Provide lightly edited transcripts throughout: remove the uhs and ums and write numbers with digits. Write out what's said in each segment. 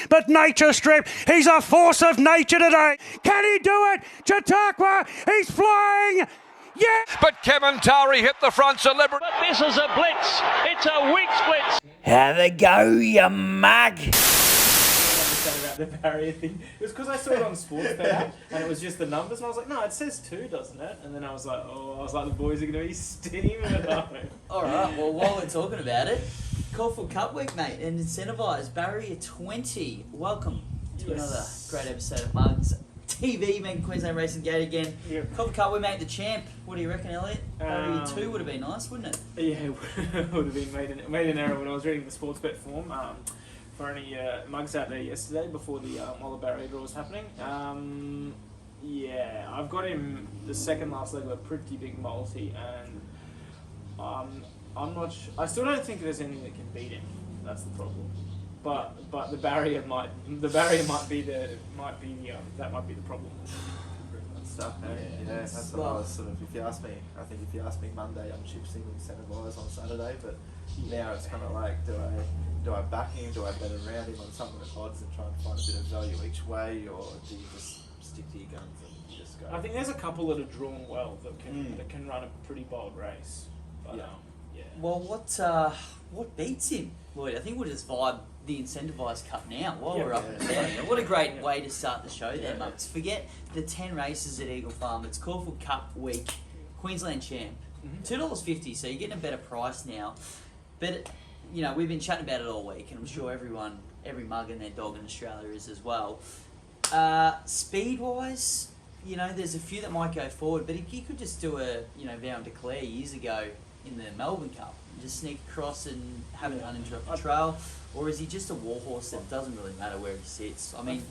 but nature stripped. He's a force of nature today. Can he do it? Chautauqua, he's flying. Yeah! But Kementari hit the front deliberately. But this is a blitz. It's a weak blitz. Have a go, you mug. About the barrier thing. It was because I saw it on SportsBet and it was just the numbers, and I was like, no, it says 2, doesn't it? And then I was like, the boys are going to be steaming at home. All right, well, while we're talking about it, Caulfield Cup Week, mate, and Incentivise, barrier 20. Welcome to another great episode of Mugs TV, making Queensland Racing Gate again. Yep. Caulfield Cup, we made the champ. What do you reckon, Elliot? Barrier 2 would have been nice, wouldn't it? Yeah, it would have been made an error when I was reading the SportsBet form. For any mugs out there yesterday before the while the barrier draw was happening. Yeah, I've got him the second last leg of a pretty big multi, and I'm not. I still don't think there's anything that can beat him. That's the problem. But the barrier might be the problem. Stuff, yeah, that's what I was sort of. If you ask me, I think if you asked me Monday, I'm chipsing Incentivise on Saturday, but now it's kind of like, do I back him? Do I bet around him on some of the odds and try and find a bit of value each way, or do you just stick to your guns and just go? I think there's a couple that are drawn well that can run a pretty bold race. But, yeah. Well, what beats him, Lloyd? I think we'll just vibe the Incentivise Cup now while we're up and about. What a great way to start the show there, Mugs. Forget the 10 races at Eagle Farm. It's Caulfield Cup Week, Queensland champ. $2.50, so you're getting a better price now. But, you know, we've been chatting about it all week, and I'm sure every mug and their dog in Australia is as well. Speed-wise, you know, there's a few that might go forward, but if you could just do a, vow and declare years ago in the Melbourne Cup, just sneak across and have an uninterrupted trail, or is he just a war horse that doesn't really matter where he sits? I mean,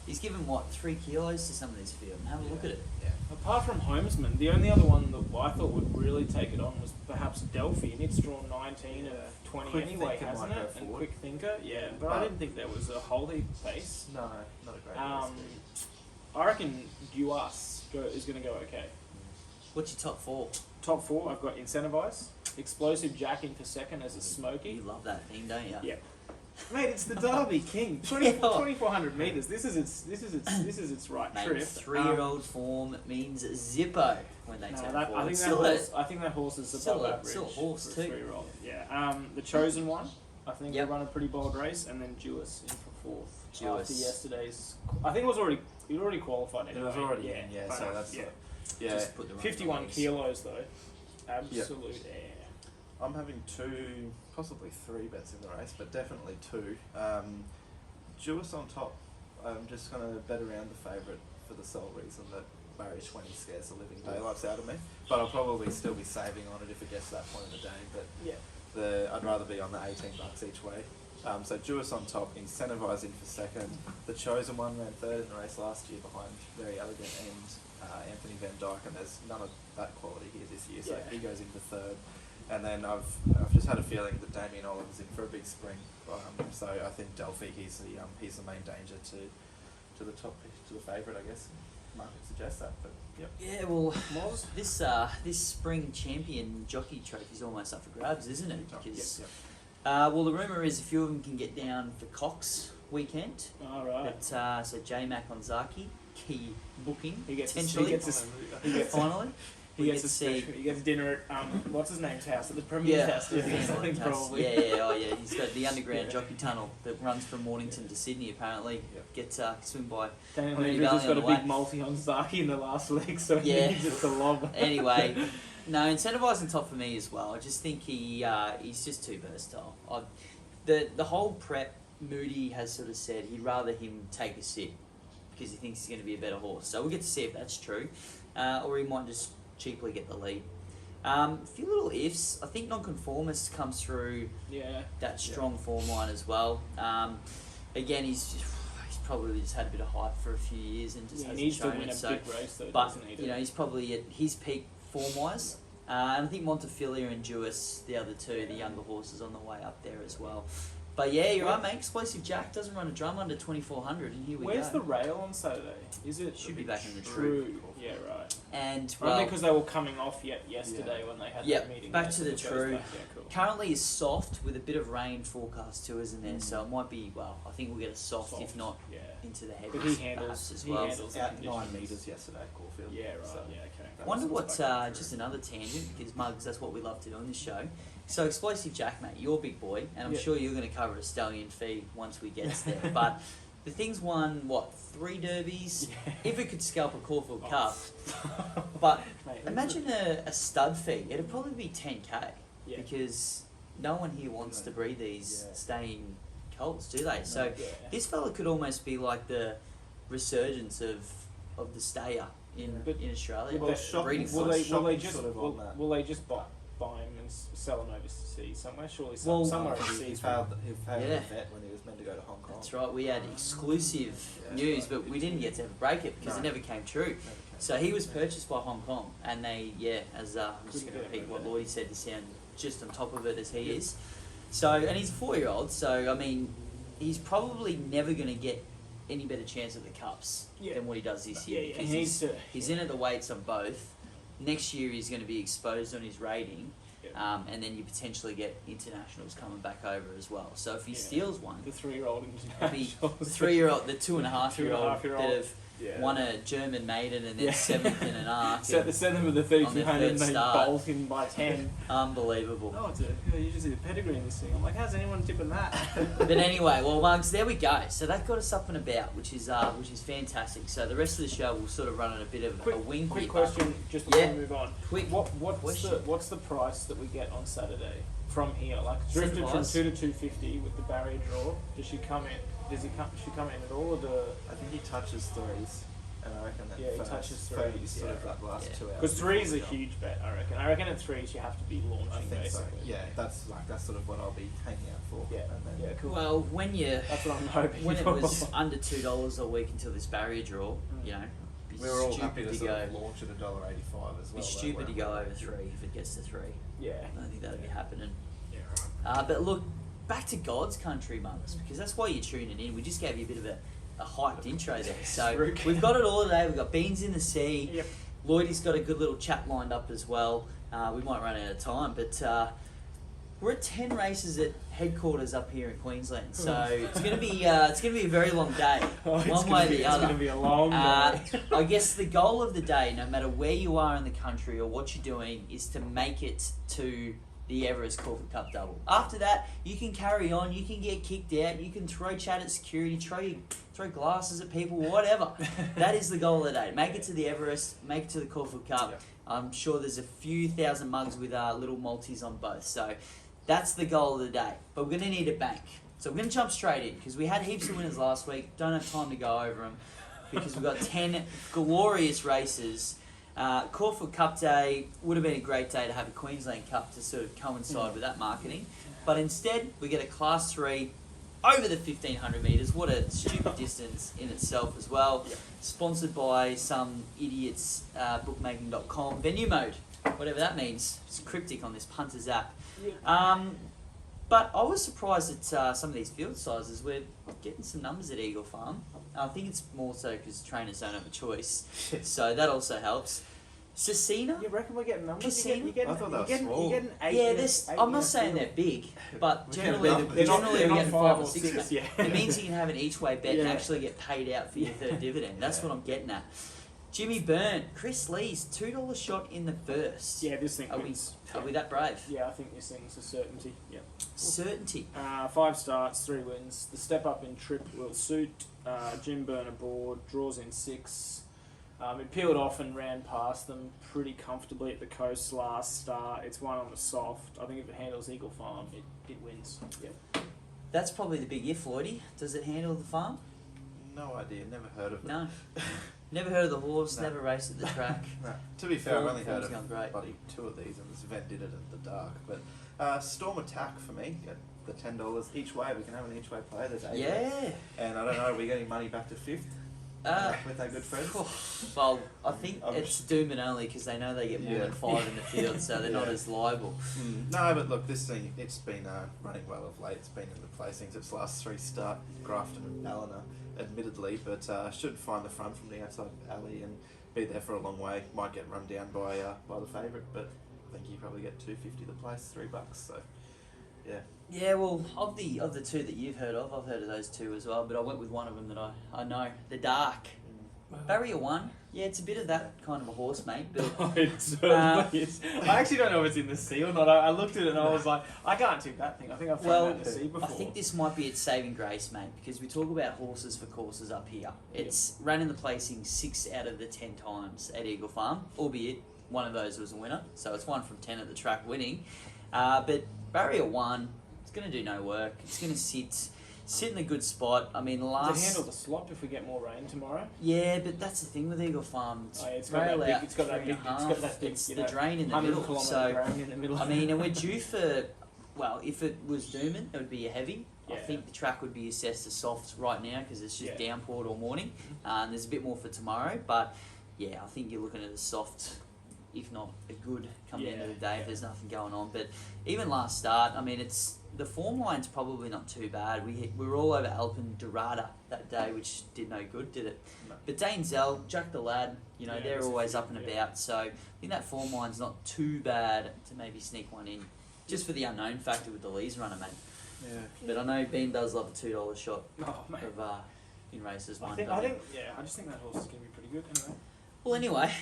he's given, 3 kilos to some of these field, and have a look at it. Yeah. Apart from Homesman, the only other one that I thought would really take it on was perhaps Delphi, and it's drawn 19 of 20 Quick anyway, Thinker hasn't might it? go And forward. Quick Thinker, yeah. But I didn't think there was a whole heap of pace. No, not a great race. I reckon Duas is going to go okay. What's your top 4? Top 4, I've got Incentivise, Explosive Jack in for second as a You Smoky. love that thing, don't you? Yeah. Mate, it's the Derby King. 2,400 metres. This is its right Mate, trip. 3-year-old form means Zippo when they turn forward. I think that horse is above average. Still a horse for a too. 3-year-old. Yeah. The Chosen One, I think will run a pretty bold race, and then Jewess in for 4th. Jewess. After yesterday's, I think it already qualified anyway. It was already in, yeah. So that's Just put the run 51 on the kilos though. Absolute air. I'm having 2, possibly 3 bets in the race, but definitely 2. Jewess on top. I'm just going to bet around the favourite for the sole reason that barrier 20 scares the living daylights out of me. But I'll probably still be saving on it if it gets to that point in the day. But I'd rather be on the $18 each way. So Jewess on top, Incentivise in for second. The Chosen One ran third in the race last year behind Very Elegant and Anthony Van Dyke, and there's none of that quality here this year, so he goes in for third. And then I've just had a feeling that Damien Oliver's in for a big spring, so I think Delphi he's the main danger to the top, to the favourite, I guess. Market suggests that, but yep. Yeah, well, this spring champion jockey trophy is almost up for grabs, isn't it? Because well, the rumour is a few of them can get down for Cox weekend. All right. But so J-Mac on Zaki, key booking He gets finally. He gets dinner at what's his name's house, at the Premier's house. Probably. Yeah. He's got the underground jockey tunnel that runs from Mornington to Sydney. Apparently, gets swim by. Daniel Andrews has got a big multi on Zaki in the last leg, so he needs it to lob. Anyway, no, Incentivising top for me as well. I just think he's just too versatile. The whole prep, Moody has sort of said he'd rather him take a sit because he thinks he's going to be a better horse. So we'll get to see if that's true, or he might just cheaply get the lead. A few little ifs. I think Nonconformist comes through that strong form line as well. Again, he's probably just had a bit of hype for a few years and just hasn't shown it. Big race though, but doesn't he? He's probably at his peak form wise. And I think Montefilia and Jewess, the other two, the younger horses on the way up there as well. But yeah, you're right, mate. Explosive Jack doesn't run a drum under 2400, and here we Where's go. the rail on Saturday? Is it Should be back in the True? Yeah, right. And Only because they were coming off yesterday when they had that meeting. Back to the it goes True. back. Yeah, cool. Currently is soft with a bit of rain forecast too, isn't there? So it might be, well, I think we'll get a soft. If not into the heavies. But he handles as well. He handles Out that 9 metres yesterday at Caulfield. Yeah, right. So Yeah, okay. Wonder what, just another tangent, because Mugs, that's what we love to do on this show. So Explosive Jack, mate, you're a big boy, and I'm sure you're going to cover a stallion fee once we get there. But the thing's won, 3 derbies? Yeah. If it could scalp a Caulfield Cup. But Mate, imagine a stud fee. It'd probably be 10k, Yeah. because no one here wants to breed these staying colts, do they? So this fella could almost be like the resurgence of the stayer in Australia. Well, will they just sort of on that. will they just buy him and sell him overseas somewhere? Surely Well, somewhere He overseas. failed the vet when he was meant to go to Hong Kong. That's right, we had exclusive news, but we didn't get to ever break it because it never came true. So he was purchased by Hong Kong, and they, as I'm just going to repeat what Lloydie said to sound just on top of it as he is. So, and he's a 4-year-old, so I mean, he's probably never going to get any better chance at the Cups than what he does this year. Because he's in at the weights on both. Next year he's going to be exposed on his rating, and then you potentially get internationals coming back over as well. So if he steals one, the 3-year-old it'll be the 3-year-old, the 2.5-year-old that have won a German maiden and then 7th in an arc. Set them with the 3200 and they bolt him by 10. Unbelievable. Oh, you just see the pedigree in this thing. I'm like, how's anyone tipping that? But anyway, well, Mugs, there we go. So that got us up and about, which is fantastic. So the rest of the show will sort of run on a bit of a wing. Quick question, just before we move on. What's the price that we get on Saturday from here? Like drifted from 2 to 250 with the barrier draw. Does she come in? Does she come in at all? Or I think he touches 3s, and I reckon that he touches 3s. sort of that last 2 hours. Because 3 is a huge bet, I reckon. I reckon at 3s you have to be launching. I think basically. so. Yeah, that's sort of what I'll be hanging out for. Yeah, and then, cool. Well, that's what I'm hoping. When it was under $2 a week until this barrier draw, you know, we were all happy to sort of launch at $1.85 as well. Be stupid to go over 3 if it gets to 3. Yeah, I don't think that'll be happening. Yeah, right. But look, back to God's country, Mugs, because that's why you're tuning in. We just gave you a bit of a hyped intro there. So we've got it all today. We've got Beans in the Sea. Yep. Lloydie's got a good little chat lined up as well. We might run out of time, but we're at 10 races at headquarters up here in Queensland. So it's going to be a very long day, one way or the other. It's going to be a long day. I guess the goal of the day, no matter where you are in the country or what you're doing, is to make it to the Everest Caulfield Cup double. After that, you can carry on, you can get kicked out, you can throw chat at security, throw glasses at people, whatever. That is the goal of the day. Make it to the Everest, make it to the Caulfield Cup. Yep. I'm sure there's a few thousand mugs with little multis on both. So that's the goal of the day. But we're going to need a bank. So we're going to jump straight in because we had heaps of winners last week. Don't have time to go over them because we've got 10 glorious races. Caulfield Cup Day would have been a great day to have a Queensland Cup to sort of coincide with that marketing. But instead, we get a Class 3 over the 1,500 metres. What a stupid distance in itself as well. Yep. Sponsored by some idiots, bookmaking.com. Venue mode, whatever that means. It's cryptic on this Punters app. Yep. But I was surprised at some of these field sizes. We're getting some numbers at Eagle Farm. I think it's more so because trainers don't have a choice. So that also helps. Cecina? You reckon we're getting numbers? I thought they were small. You're getting 8. Yeah, I'm not saying they're big, but generally we're getting 5 or 6. Yeah. It means you can have an each-way bet and actually get paid out for your third dividend. That's what I'm getting at. Jimmy Byrne, Chris Lee's $2 shot in the first. Yeah, this thing wins. Are we that brave? Yeah, I think this thing's a certainty. Yeah. Certainty. 5 starts, 3 wins. The step up in trip will suit. Jim Byrne aboard, draws in 6. It peeled off and ran past them pretty comfortably at the coast last start. It's one on the soft. I think if it handles Eagle Farm, it wins. Yep. That's probably the big if, Lloydie. Does it handle the farm? No idea. Never heard of it. No. Never heard of the horse, never raced at the track. No. To be fair, I've only heard of bloody 2 of these, and this event did it at the dark. But Storm Attack for me, at the $10 each way. We can have an each way play. There's 8. Yeah. And I don't know, are we getting money back to 5th? with our good friends? Well, I think I'm it's doom and only because they know they get more than 5 in the field, so they're not as liable. No, but look, this thing, it's been running well of late. It's been in the placings. Its last 3 start, Grafton and Ballina, admittedly, but should find the front from the outside alley and be there for a long way. Might get run down by the favourite, but I think you probably get $2.50 the place, $3. So, yeah. Yeah, well, of the 2 that you've heard of, I've heard of those 2 as well, but I went with one of them that I know, the Dark. Barrier 1. Yeah, it's a bit of that kind of a horse, mate. But It certainly is. I actually don't know if it's in the sea or not. I looked at it and I was like, I can't tip that thing. I think I've found that in the sea before. I think this might be its saving grace, mate, because we talk about horses for courses up here. It's ran in the placing 6 out of the 10 times at Eagle Farm, albeit one of those was a winner, so it's 1 from 10 at the track winning. But Barrier 1, it's going to do no work. It's going to sit in a good spot. I mean, Does it handle the slop if we get more rain tomorrow? Yeah, but that's the thing with Eagle Farm. It's got that big, it's the drain in the middle. So, drain in the middle. I mean, and we're due for, well, if it was dooming, it would be a heavy. Yeah. I think the track would be assessed as soft right now because it's just downpoured all morning. And there's a bit more for tomorrow, but yeah, I think you're looking at a soft, if not a good, come the end of the day if there's nothing going on. But even last start, I mean, the form line's probably not too bad. We were all over Alpen Dorada that day, which did no good, did it? No. But Dane Zell, Jack the Lad, they're always up and about. So I think that form line's not too bad to maybe sneak one in, just for the unknown factor with the Lees runner, mate. Yeah. But I know Ben does love a $2 shot of in races. I just think that horse is going to be pretty good anyway. Well, anyway,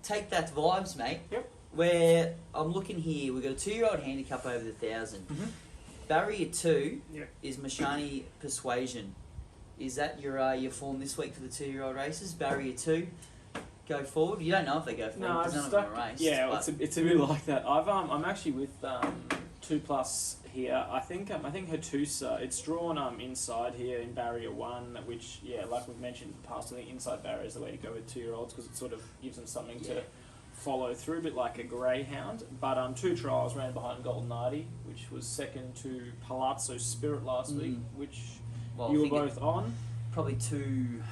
take that vibes, mate. Yep. Where I'm looking here, we've got a 2-year-old handicap over the 1,000. Barrier 2 is Mashani Persuasion. Is that your form this week for the 2-year-old races? Barrier 2, go forward. You don't know if they go forward because none of them are raced. Yeah, it's a bit like that. I'm actually with 2+ here. I think Hattusa, it's drawn inside here in Barrier 1, which like we've mentioned in the past, I think inside barrier is the way to go with 2-year-olds because it sort of gives them something to follow through, a bit like a greyhound. But 2 trials ran behind Golden Artie, which was second to Palazzo Spirit last week, which you were both on. Probably two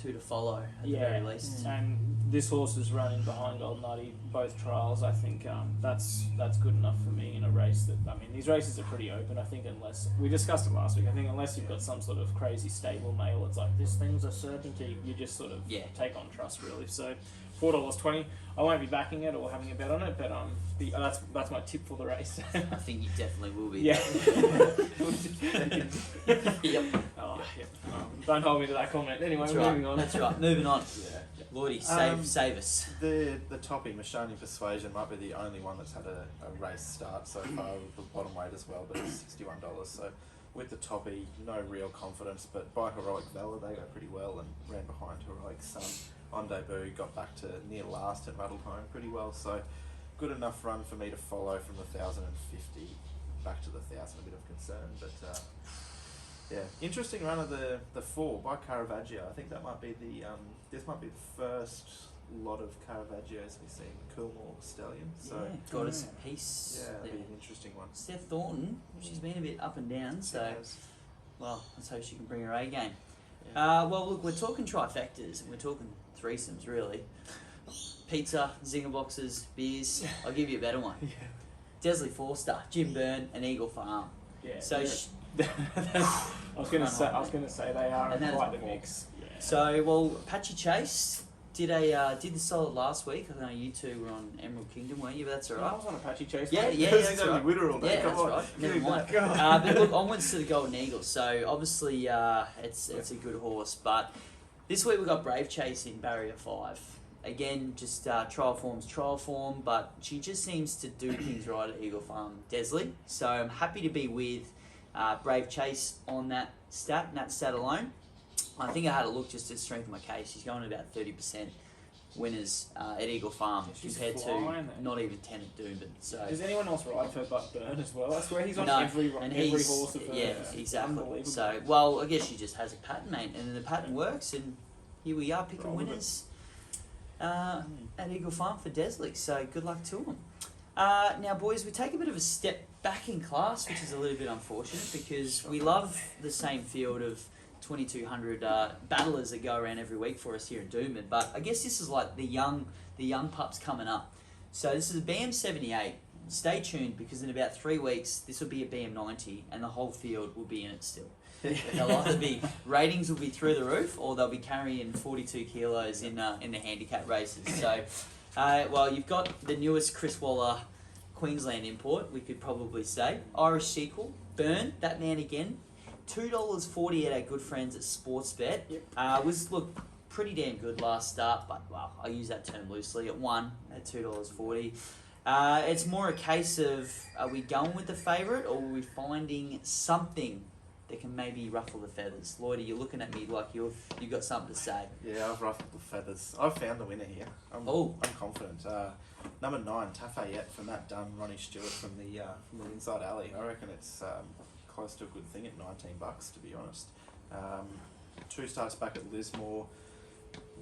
to follow at the very least. And this horse is running behind Golden Artie both trials. I think that's good enough for me in a race that, I mean, these races are pretty open. I think unless, we discussed it last week, I think unless you've got some sort of crazy stable mail, it's like, this thing's a certainty, you just sort of take on trust really. So $4.20. I won't be backing it or having a bet on it, but that's my tip for the race. I think you definitely will be. Yeah. Yep. Don't hold me to that comment. Anyway, moving on. That's right. Moving on. Lloydie, save us. The toppy, Mashani Persuasion, might be the only one that's had a race start so far with the bottom weight as well, but it's $61. So with the toppy, no real confidence, but by Heroic Valor, they go pretty well and ran behind Heroic Sun. On debut, got back to near last and rattled home pretty well, so good enough run for me to follow from the 1,050 back to the 1,000, a bit of concern, but interesting run of the 4 by Caravaggio. I think that might be this might be the first lot of Caravaggios we've seen Coolmore Stallion. So got us a piece. Yeah, it'll be an interesting one. Steph Thornton, she's been a bit up and down, so well, let's hope she can bring her A game. Yeah. Well, look, we're talking trifectas and we're talking threesomes, really. Pizza, zinger boxes, beers. I'll give you a better one. Desley Forster, Jim Byrne, and Eagle Farm. Yeah. So I was going to say they are quite the mix. Yeah. So Apache Chase did the solid last week. I know you two were on Emerald Kingdom, weren't you? But that's alright. I was on Apache Chase. Yeah, that's right. Winner all day. Yeah, Come that's on. right. Never mind. But look, onwards to the Golden Eagle. So obviously, it's a good horse. But this week we got Brave Chase in Barrier 5. Again, just trial form, but she just seems to do things right at Eagle Farm, Desley. So I'm happy to be with Brave Chase on that stat alone. I think I had a look just to strengthen my case. She's going about 30% winners at Eagle Farm compared to not even 10 at Doomben. So does anyone else ride for but Byrne as well? I swear he's on every horse of hers. Yeah, exactly. So, well, I guess she just has a pattern, mate, and then the pattern works, and here we are picking winners at Eagle Farm for Desley. So good luck to them. Now, boys, we take a bit of a step back in class, which is a little bit unfortunate because we love the same field of 2,200 battlers that go around every week for us here at Doomben. But I guess this is like the young pups coming up. So this is a BM78. Stay tuned, because in about 3 weeks this will be a BM90 and the whole field will be in it still. They'll either be, ratings will be through the roof, or they'll be carrying 42 kilos in the handicap races. So, well, you've got the newest Chris Waller Queensland import, we could probably say. Irish sequel, Burn, that man again. $2.40 at our good friends at Sportsbet. Yep. Was, look, pretty damn good last start, but, well, I use that term loosely. It won at $2.40. It's more a case of, are we going with the favourite, or are we finding something that can maybe ruffle the feathers? Lloydie, you're looking at me like you've got something to say. Yeah, I've ruffled the feathers. I've found the winner here. I'm confident. Number 9, Tafayette for Matt Dunn, Ronnie Stewart from the inside alley. I reckon it's close to a good thing at $19, to be honest. 2 starts back at Lismore,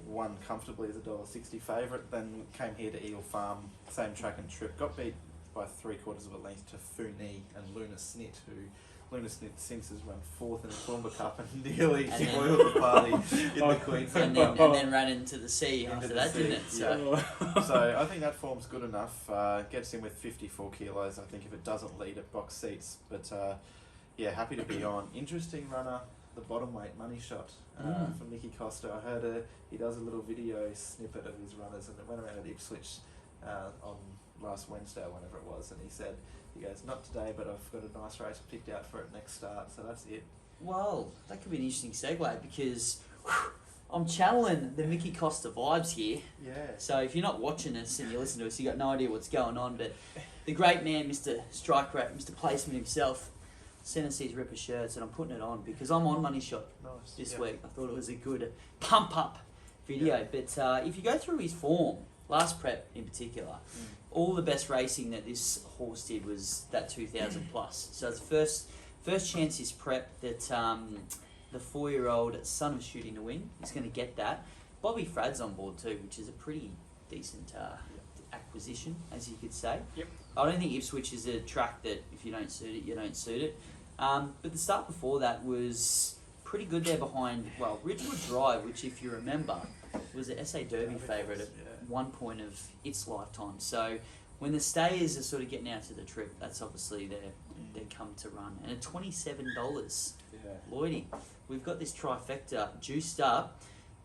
won comfortably as a $1.60 favourite, then came here to Eagle Farm, same track and trip, got beat by 3/4 of a length to Foonee and Luna Snit, who Luna Snit since has run 4th in the Toowoomba Cup and nearly spoiled the party in the Queensland. And then ran into the sea after that, didn't it? So. So I think that form's good enough. Gets in with 54 kilos, I think, if it doesn't lead at box seats. But yeah, happy to be on. Interesting runner, the bottom weight money shot from Nicky Costa. I heard he does a little video snippet of his runners, and it went around at Ipswich on last Wednesday or whenever it was, and he goes, not today, but I've got a nice race picked out for it next start, so that's it. Well, that could be an interesting segue, because I'm channeling the Mickey Costa vibes here. Yeah. So if you're not watching us and you listen to us, you got no idea what's going on, but the great man, Mr. Strike Rate, Mr. Placement himself, sent us these ripper shirts, and I'm putting it on because I'm on Money Shot this week. I thought it was a good pump-up video. But if you go through his form, last prep in particular, all the best racing that this horse did was that 2,000 plus. So it's the first chance this prep that the 4-year-old son of Shooting to Win is going to get that. Bobby Frad's on board too, which is a pretty decent acquisition, as you could say. Yep. I don't think Ipswich is a track that if you don't suit it, you don't suit it. But the start before that was pretty good there behind, well, Ridgewood Drive, which if you remember was an SA Derby favourite at one point of its lifetime. So when the stayers are sort of getting out to the trip, that's obviously their come to run. And at $27, Lloydie, we've got this trifecta juiced up.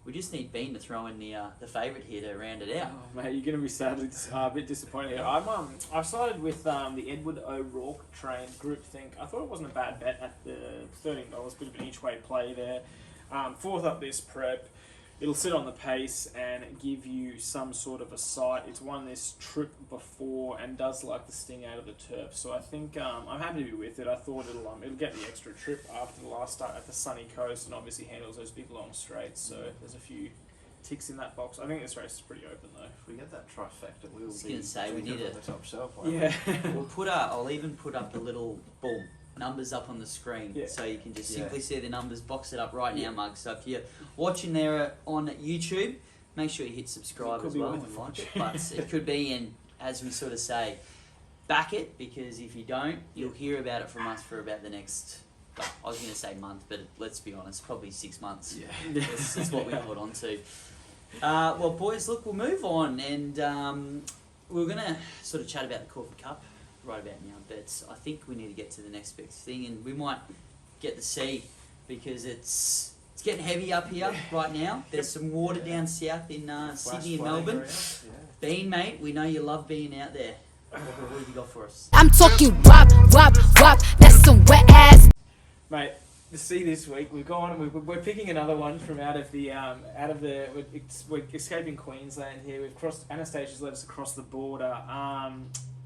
We just need Bean to throw in the favourite here to round it out. Oh, mate, you're going to be sadly a bit disappointed here. I started with the Edward O'Rourke trained groupthink. I thought it wasn't a bad bet at the $13, bit of an each-way play there. 4th up this prep. It'll sit on the pace and give you some sort of a sight. It's won this trip before and does like the sting out of the turf. So I think I'm happy to be with it. I thought it'll get the extra trip after the last start at the sunny coast, and obviously handles those big long straights. So there's a few ticks in that box. I think this race is pretty open though. If we get that trifecta, we'll I was going to say we need on it. the top shelf. Yeah. I'll even put up the little boom numbers up on the screen, so you can just simply see the numbers. Box it up right now, Mug. So if you're watching there on YouTube, make sure you hit subscribe as well and like it. But it could be, and as we sort of say, back it, because if you don't, you'll hear about it from us for about the next, well, I was going to say month, but let's be honest, probably 6 months. Yeah, that's what we hold on to. Well, boys, look, we'll move on, and we're going to sort of chat about the Caulfield Cup right about now, but I think we need to get to the next big thing, and we might get the sea, because it's getting heavy up here right now. There's some water down south in Sydney and Melbourne. Bean, mate, we know you love being out there. What have you got for us? I'm talking wop, wop, wop, that's some wet ass. Mate, the sea this week, we've gone and we're picking another one from out of the we're escaping Queensland here. We've crossed, Anastasia's led us across the border.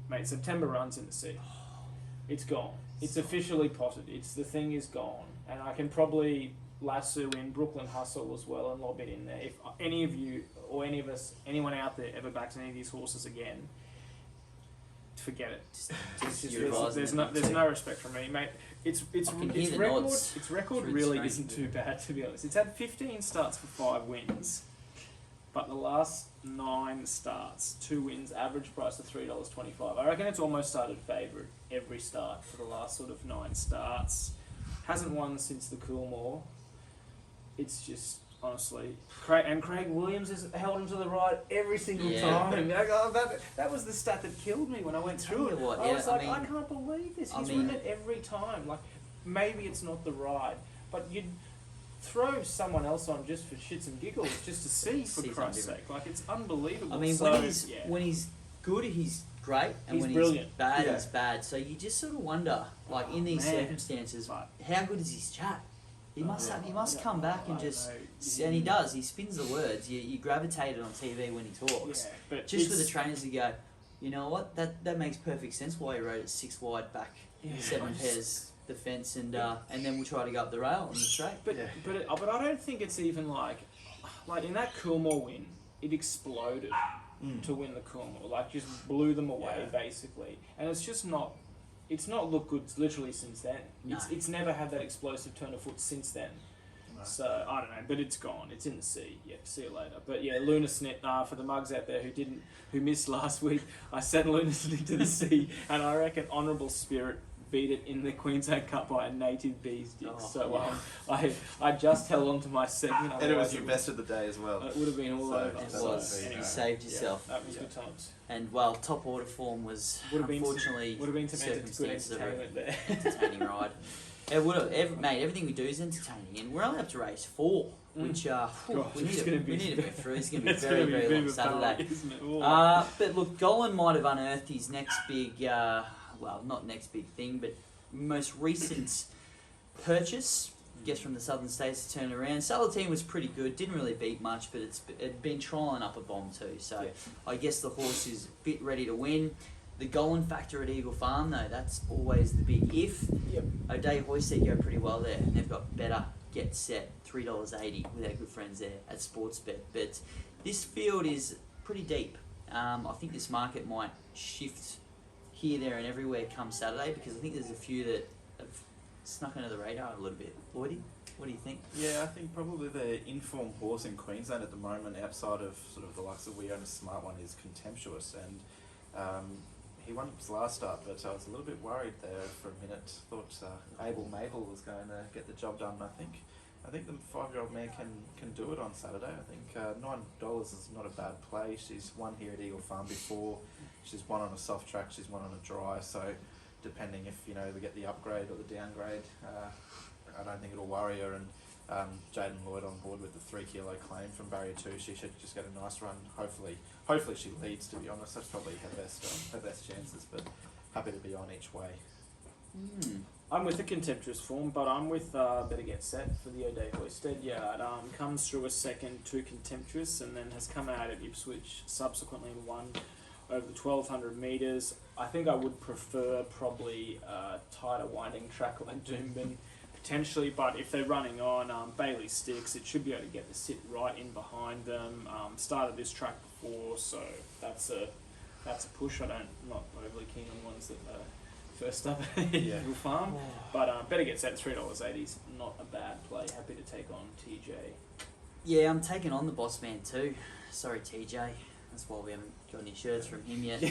Mate, September runs in the sea. It's gone. It's officially potted. The thing is gone. And I can probably lasso in Brooklyn Hustle as well and lob it in there. If any of you or any of us, anyone out there ever backs any of these horses again, forget it. There's no respect from me, mate. Its record really isn't too bad, to be honest. It's had 15 starts for 5 wins. But the last 9 starts, 2 wins, average price of $3.25. I reckon it's almost started favourite every start for the last sort of 9 starts. Hasn't won since the Coolmore. it's just honestly, Craig Williams has held him to the right every single Yeah. time. That was the stat that killed me when I went through it. What, I was like, I I mean, can't believe this. He's won it every time. Like, maybe it's not the ride, but you'd throw someone else on just for shits and giggles, just to see, for Christ's sake. Like, it's unbelievable. I mean, so, when he's good, he's great, and He's when brilliant. he's bad, he's bad. So you just sort of wonder, like, in these circumstances, how good is his chat? He must come back and and he does. He spins the words. You gravitate on TV when he talks. Yeah, but just for the trainers to go, you know what? That makes perfect sense. Why he wrote it 6 wide back, 7 pairs defence, and then we'll try to go up the rail on the straight. But I don't think it's even like in that Coolmore win, it exploded to win the Coolmore. Like, just blew them away basically, and it's just not. It's not looked good literally since then. No. It's never had that explosive turn of foot since then. No. So, I don't know, but it's gone. It's in the sea. Yeah, see you later. But yeah, Luna Snit, for the mugs out there who missed last week, I sent Luna Snit to the sea, and I reckon Honourable Spirit beat it in the Queensland Cup by a native bee's dick. I just held on to my segment. And it was your best of the day as well. It would have been all over. It was. Anyway, you saved yourself. That was good times. And well, top order form was unfortunately circumstances of an entertaining ride. It would have, mate. Everything we do is entertaining, and we're only up to race 4, which we need to move through. It's going to be very, very long Saturday. But look, Golan might have unearthed his next big, well, not next big thing, but most recent purchase. Guess from the southern states to turn around. Saladin was pretty good, didn't really beat much, but it'd been trialling up a bomb too. So I guess the horse is a bit ready to win. The Golan factor at Eagle Farm though, that's always the big if. Yep. O'Day Hoisted go pretty well there. They've got better get set, $3.80 with our good friends there at Sportsbet. But this field is pretty deep. I think this market might shift here, there and everywhere come Saturday, because I think there's a few that have snuck under the radar a little bit. Lloydie, what do you think? Yeah, I think probably the informed horse in Queensland at the moment, outside of sort of the likes of We Own a Smart One, is Contemptuous, and he won his last start, but I was a little bit worried there for a minute. Thought Abel Mabel was going to get the job done. I think the 5-year-old mare can do it on Saturday. I think $9 is not a bad play. She's won here at Eagle Farm before. She's won on a soft track. She's won on a dry. So depending if they get the upgrade or the downgrade, I don't think it'll worry her. And Jaden Lloyd on board with the 3 kilo claim from barrier 2. She should just get a nice run. Hopefully she leads. To be honest, that's probably her best chances. But happy to be on each way. I'm with the Contemptuous form, but I'm with Better Get Set for the O'Day Hoisted. Yeah, it comes through a second to Contemptuous, and then has come out at Ipswich subsequently and won over the 1200 metres. I think I would prefer probably a tighter winding track like Doomben, potentially, but if they're running on Bailey Sticks, it should be able to get the sit right in behind them. Started this track before, so that's a push. I'm not overly keen on ones that first up at Eagle Farm, but Better Get Set $3.80 is not a bad play. Happy to take on TJ. Yeah, I'm taking on the boss man too. Sorry, TJ. That's why we haven't got any shirts from him yet.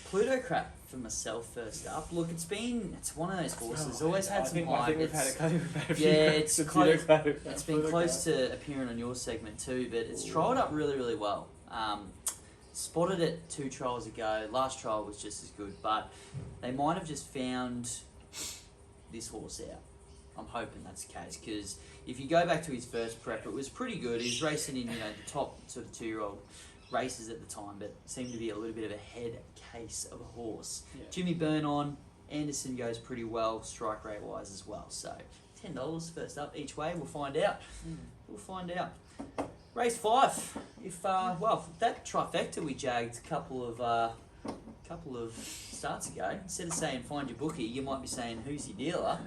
Plutocrat for myself first up. Look, it's one of those horses. Always had some hype. I think we've had a few it's close. It's been close to appearing on your segment too, but it's trialled up really, really well. Spotted it 2 trials ago. Last trial was just as good, but they might have just found this horse out. I'm hoping that's the case, because if you go back to his first prep, it was pretty good. He was racing in the top sort of 2-year-old races at the time, but seemed to be a little bit of a head case of a horse. Yeah. Jimmy Byrne on, Anderson goes pretty well, strike rate wise as well. So $10 first up each way. We'll find out. We'll find out. Race 5. If that trifecta we jagged a couple of starts ago, instead of saying find your bookie, you might be saying who's your dealer.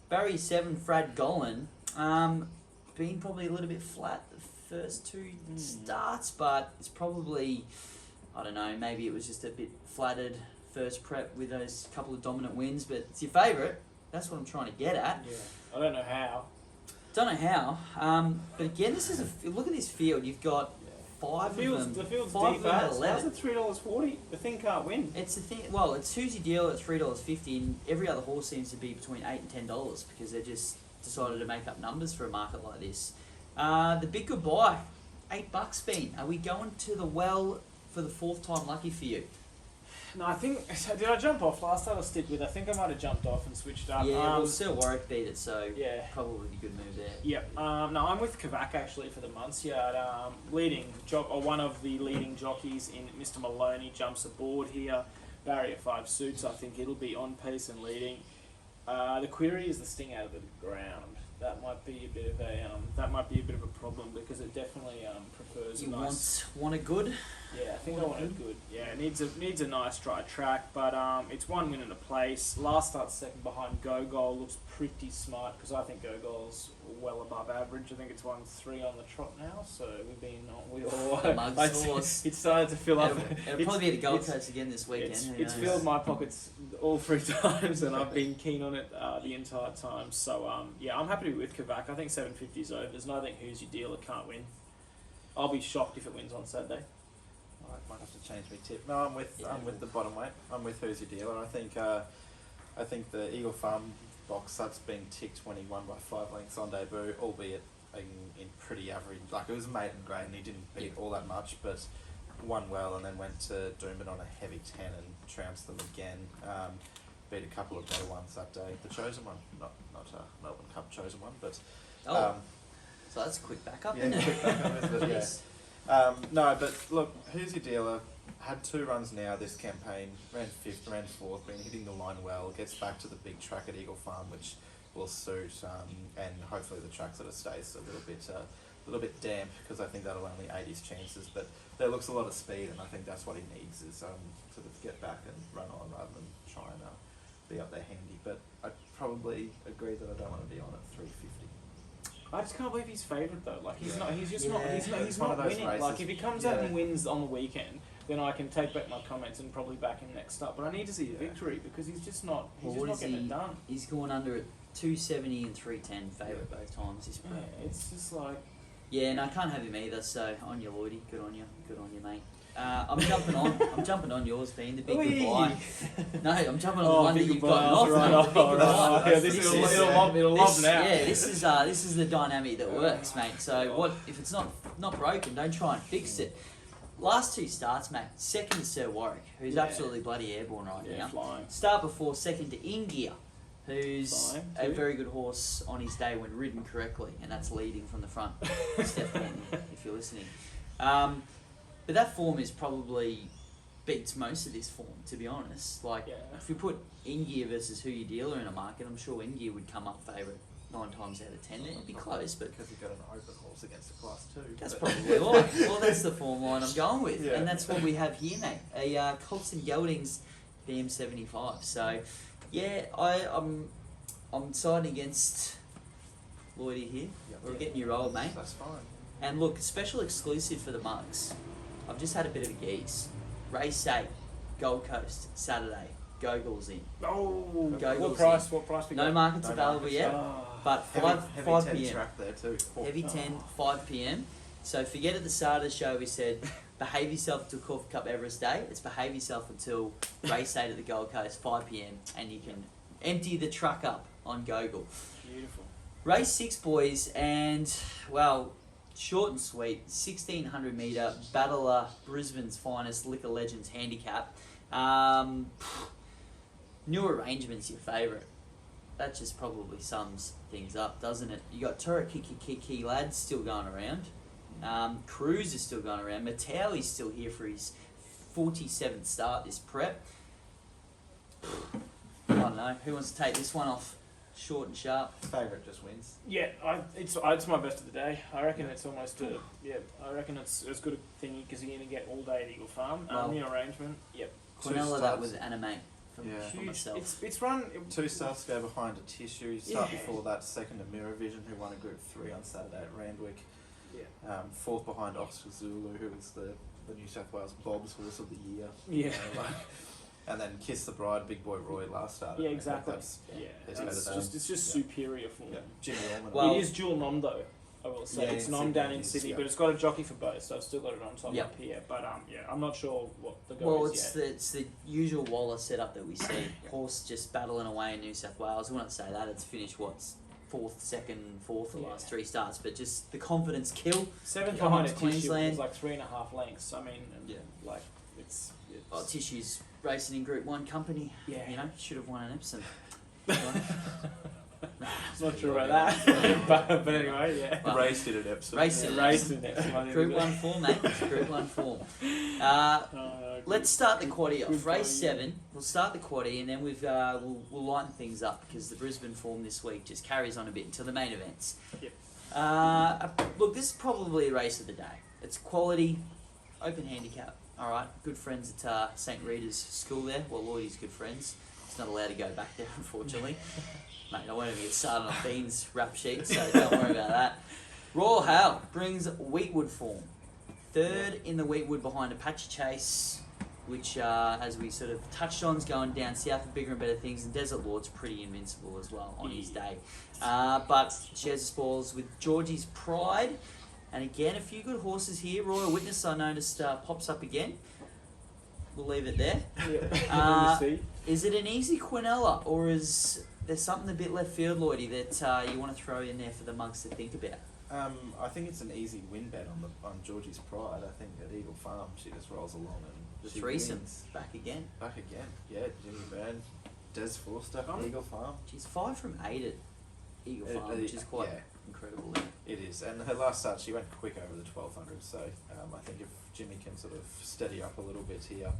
Barrier 7, Frad Golan, been probably a little bit flat the first 2 starts, but it's probably, I don't know, maybe it was just a bit flattered first prep with those couple of dominant wins, but it's your favourite. That's what I'm trying to get at. Yeah. I don't know how. But again, look at this field. You've got 5 of them. The field's 5 deep. of them at How's 11. it $3.40? The thing can't win. It's the thing. Well, it's who's your deal at $3.50, and every other horse seems to be between $8 and $10 because they're just decided to make up numbers for a market like this. The big goodbye, $8 Ben. Are we going to the well for the 4th time lucky for you? No, I think. So did I jump off last time or stick with? I think I might have jumped off and switched up. Yeah, well, Sir Warwick beat it, so yeah, probably a good move there. Yep. No, I'm with Kovac actually for the Muncie-Yard. One of the leading jockeys in Mr. Maloney jumps aboard here. Barrier 5 suits. I think it'll be on pace and leading. The query is the sting out of the ground. That might be a bit of a problem because it definitely prefers. You want a good? Yeah, I think I want it good. Yeah, it needs a nice dry track, but it's 1 win and a place. Last start second behind Gogol looks pretty smart because I think Gogol's well above average. I think it's 1-3 on the trot now, so it's started to fill up. It'll probably be at the Gold Coast again this weekend. It's filled my pockets all 3 times, and I've been keen on it the entire time. So I'm happy to be with Kovac. I think 750's overs, and I think Who's Your Dealer can't win. I'll be shocked if it wins on Saturday. I might have to change my tip. No, I'm with the bottom weight. I'm with Who's Your Dealer. I think the Eagle Farm box that's been ticked when he won by 5 lengths on debut, albeit in pretty average. Like, it was maiden grade and he didn't beat all that much, but won well and then went to Doomben on a heavy 10 and trounced them again. Beat a couple of better ones that day. The chosen one, not Melbourne Cup chosen one, but so that's a quick backup, yeah, isn't it? quick backup, isn't it? Yes. Yeah. No, but look, Who's Your Dealer? Had 2 runs now this campaign, ran 5th, ran 4th, been hitting the line well, gets back to the big track at Eagle Farm, which will suit, and hopefully the track sort of stays a little bit damp, because I think that'll only aid his chances, but there looks a lot of speed, and I think that's what he needs, is sort of get back and run on rather than try and be up there handy, but I probably agree that I don't want to be on at 350. I just can't believe he's favourite though. Like he's not It's not one of those winning. races. Like if he comes out and wins on the weekend, then I can take back my comments and probably back him next up. But I need to see a victory because he's just not getting it done. He's gone under at 270 and 310 favourite both times this prep. Yeah, it's just like. Yeah, and I can't have him either. So on you, Lloydie. Good on you, mate. I'm jumping on yours, Bean. The big goodbye. No, I'm jumping on the one that you've gotten off. Right. It'll lob now. Yeah, this is the dynamic that works, mate. So what if it's not broken? Don't try and fix it. Last 2 starts, mate. Second to Sir Warwick, who's absolutely bloody airborne right now. Flying. Start before second to In Gear, who's a very good horse on his day when ridden correctly, and that's leading from the front. Steph Benton, if you're listening. But that form is probably beats most of this form, to be honest. Like, if we put In Gear versus Who Your Dealer in a market, I'm sure In Gear would come up favourite 9 times out of 10. It'd be close, but because you've got an open horse against a class 2. That's probably right. Well, that's the form line I'm going with, and that's what we have here, mate. A Colson Geldings BM75. So, yeah, I'm siding against Lloydie here. We're getting you rolled, mate. That's fine. And look, special exclusive for the mugs. I've just had a bit of a geese. Race 8, Gold Coast, Saturday. Gogol's in. Oh, Gogol's what price? No markets available yet, but 5 p.m. track there too. Heavy 10, 5 p.m. So forget at the start of the show we said behave yourself until Caulfield Cup Everest Day. It's behave yourself until race 8 at the Gold Coast, 5 p.m. and you can empty the truck up on Gogol. Beautiful. Race 6, boys, and well, short and sweet, 1600 metre, Battler, Brisbane's finest, Liquor Legends handicap. New arrangement's your favourite. That just probably sums things up, doesn't it? You got Tora Kiki lads still going around. Cruz is still going around. Mataui's still here for his 47th start this prep. I don't know. Who wants to take this one off? Short and sharp. Favourite just wins. Yeah, it's my best of the day. I reckon it's almost I reckon it's as good a thing because you're going to get all day at Eagle Farm. New arrangement. Yep. Cornella that with Animate from myself. It's run. 2 starts go behind a tissue. Start before that, second to Mirror Vision, who won a Group 3 on Saturday at Randwick. Yeah. 4th behind Oscar Zulu, who was the New South Wales Bob's horse of the year. Yeah. And then Kiss the Bride, Big Boy Roy last start. Yeah, exactly. It's just superior form. Yeah. Jimmy Orman. Well, it is dual nom though. I will say it's nom down in Sydney, yeah. but it's got a jockey for both, so I've still got it on top up here. But I'm not sure what the go is yet. It's the usual Waller setup that we see. Horse just battling away in New South Wales. I wouldn't say that. It's finished fourth, second, fourth the last three starts, but just the confidence kill. 7th Come on behind to a Tissue Queensland. was like 3.5 lengths. I mean, like it's Oh, Tissue's racing in Group 1 company. Yeah. You know, should have won an Epsom. not sure about that, but anyway, yeah. Well, Raced it at Epsom. Raced it. Raced in Epsom. Group 1 form, mate. Group 1 form. Let's start the quaddie off. Race 7. We'll start the quaddie, and then we'll lighten things up because the Brisbane form this week just carries on a bit until the main events. Yep. Look, this is probably a race of the day. It's quality, open handicap. All right, good friends at St. Rita's school there. Well, Lloydie's good friends. He's not allowed to go back there, unfortunately. Mate, I won't even get started on Bean's rap sheet, so don't worry about that. Royal Hale brings Wheatwood form. Third in the Wheatwood behind Apache Chase, which, as we sort of touched on, is going down south for bigger and better things, and Desert Lord's pretty invincible as well on his day. But shares the spoils with Georgie's Pride. And again, a few good horses here. Royal Witness, I noticed, pops up again. We'll leave it there. Is it an easy Quinella, or is there something a bit left field, Lloydie, that you want to throw in there for the mugs to think about? I think it's an easy win bet on Georgie's Pride. I think at Eagle Farm she just rolls along and The she threesome wins. back again. Back again, yeah. Jimmy Byrne, Des Forster, Eagle Farm. She's 5 from 8 at Eagle Farm, which is quite incredible. It is, and her last start she went quick over the 1200. So I think if Jimmy can sort of steady up a little bit here,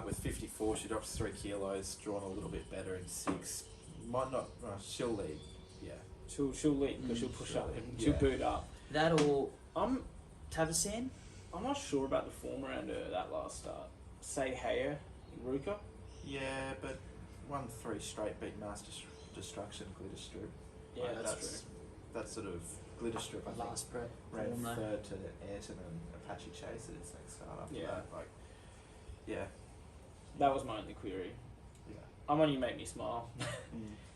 with 54 she drops 3 kilos, drawn a little bit better in 6. Might not. She'll lead. Yeah. She'll lead because she'll push up and she'll boot up. That or Tavasan? I'm not sure about the form around her that last start. Say Heyer in Ruka. Yeah, but 1-3 straight beat Mass Destruction, Glitter Strip. Yeah, Like, that's true. That's sort of Glitter Strip. I think Last prep. ran form, though. third to Ayrton and Apache Chase at its next start after that. Like, yeah. That was my only query. Yeah. I'm on You Make Me Smile.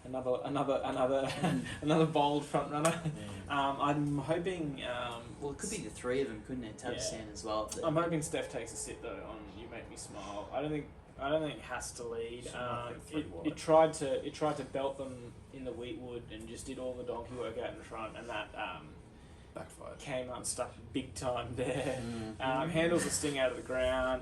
Another bold front runner. I'm hoping. Well, it could be the three of them, couldn't it? Tavasan as well. I'm hoping Steph takes a sit though on You Make Me Smile. I don't think it has to lead. It tried to belt them in the Wheatwood and just did all the donkey work out in front, and that Backfired. came unstuck big time there. Handles the sting out of the ground.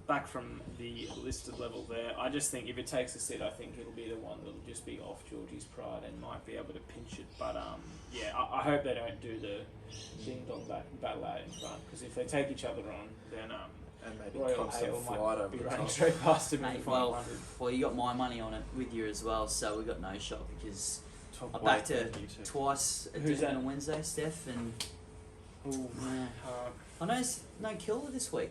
Back from the listed level there. I just think if it takes a sit, I think it'll be the one that'll just be off Georgie's Pride and might be able to pinch it. But I hope they don't do the ding dong battle out in front, because if they take each other on, then And maybe Royal constant Hale flight might over be the running top. straight past him. Mate, well, you got my money on it with you as well, so we got no shot because Top I weight, backed her thank you too. twice at Who's dinner that? on Wednesday, Steph, and Ooh, I know it's no killer this week.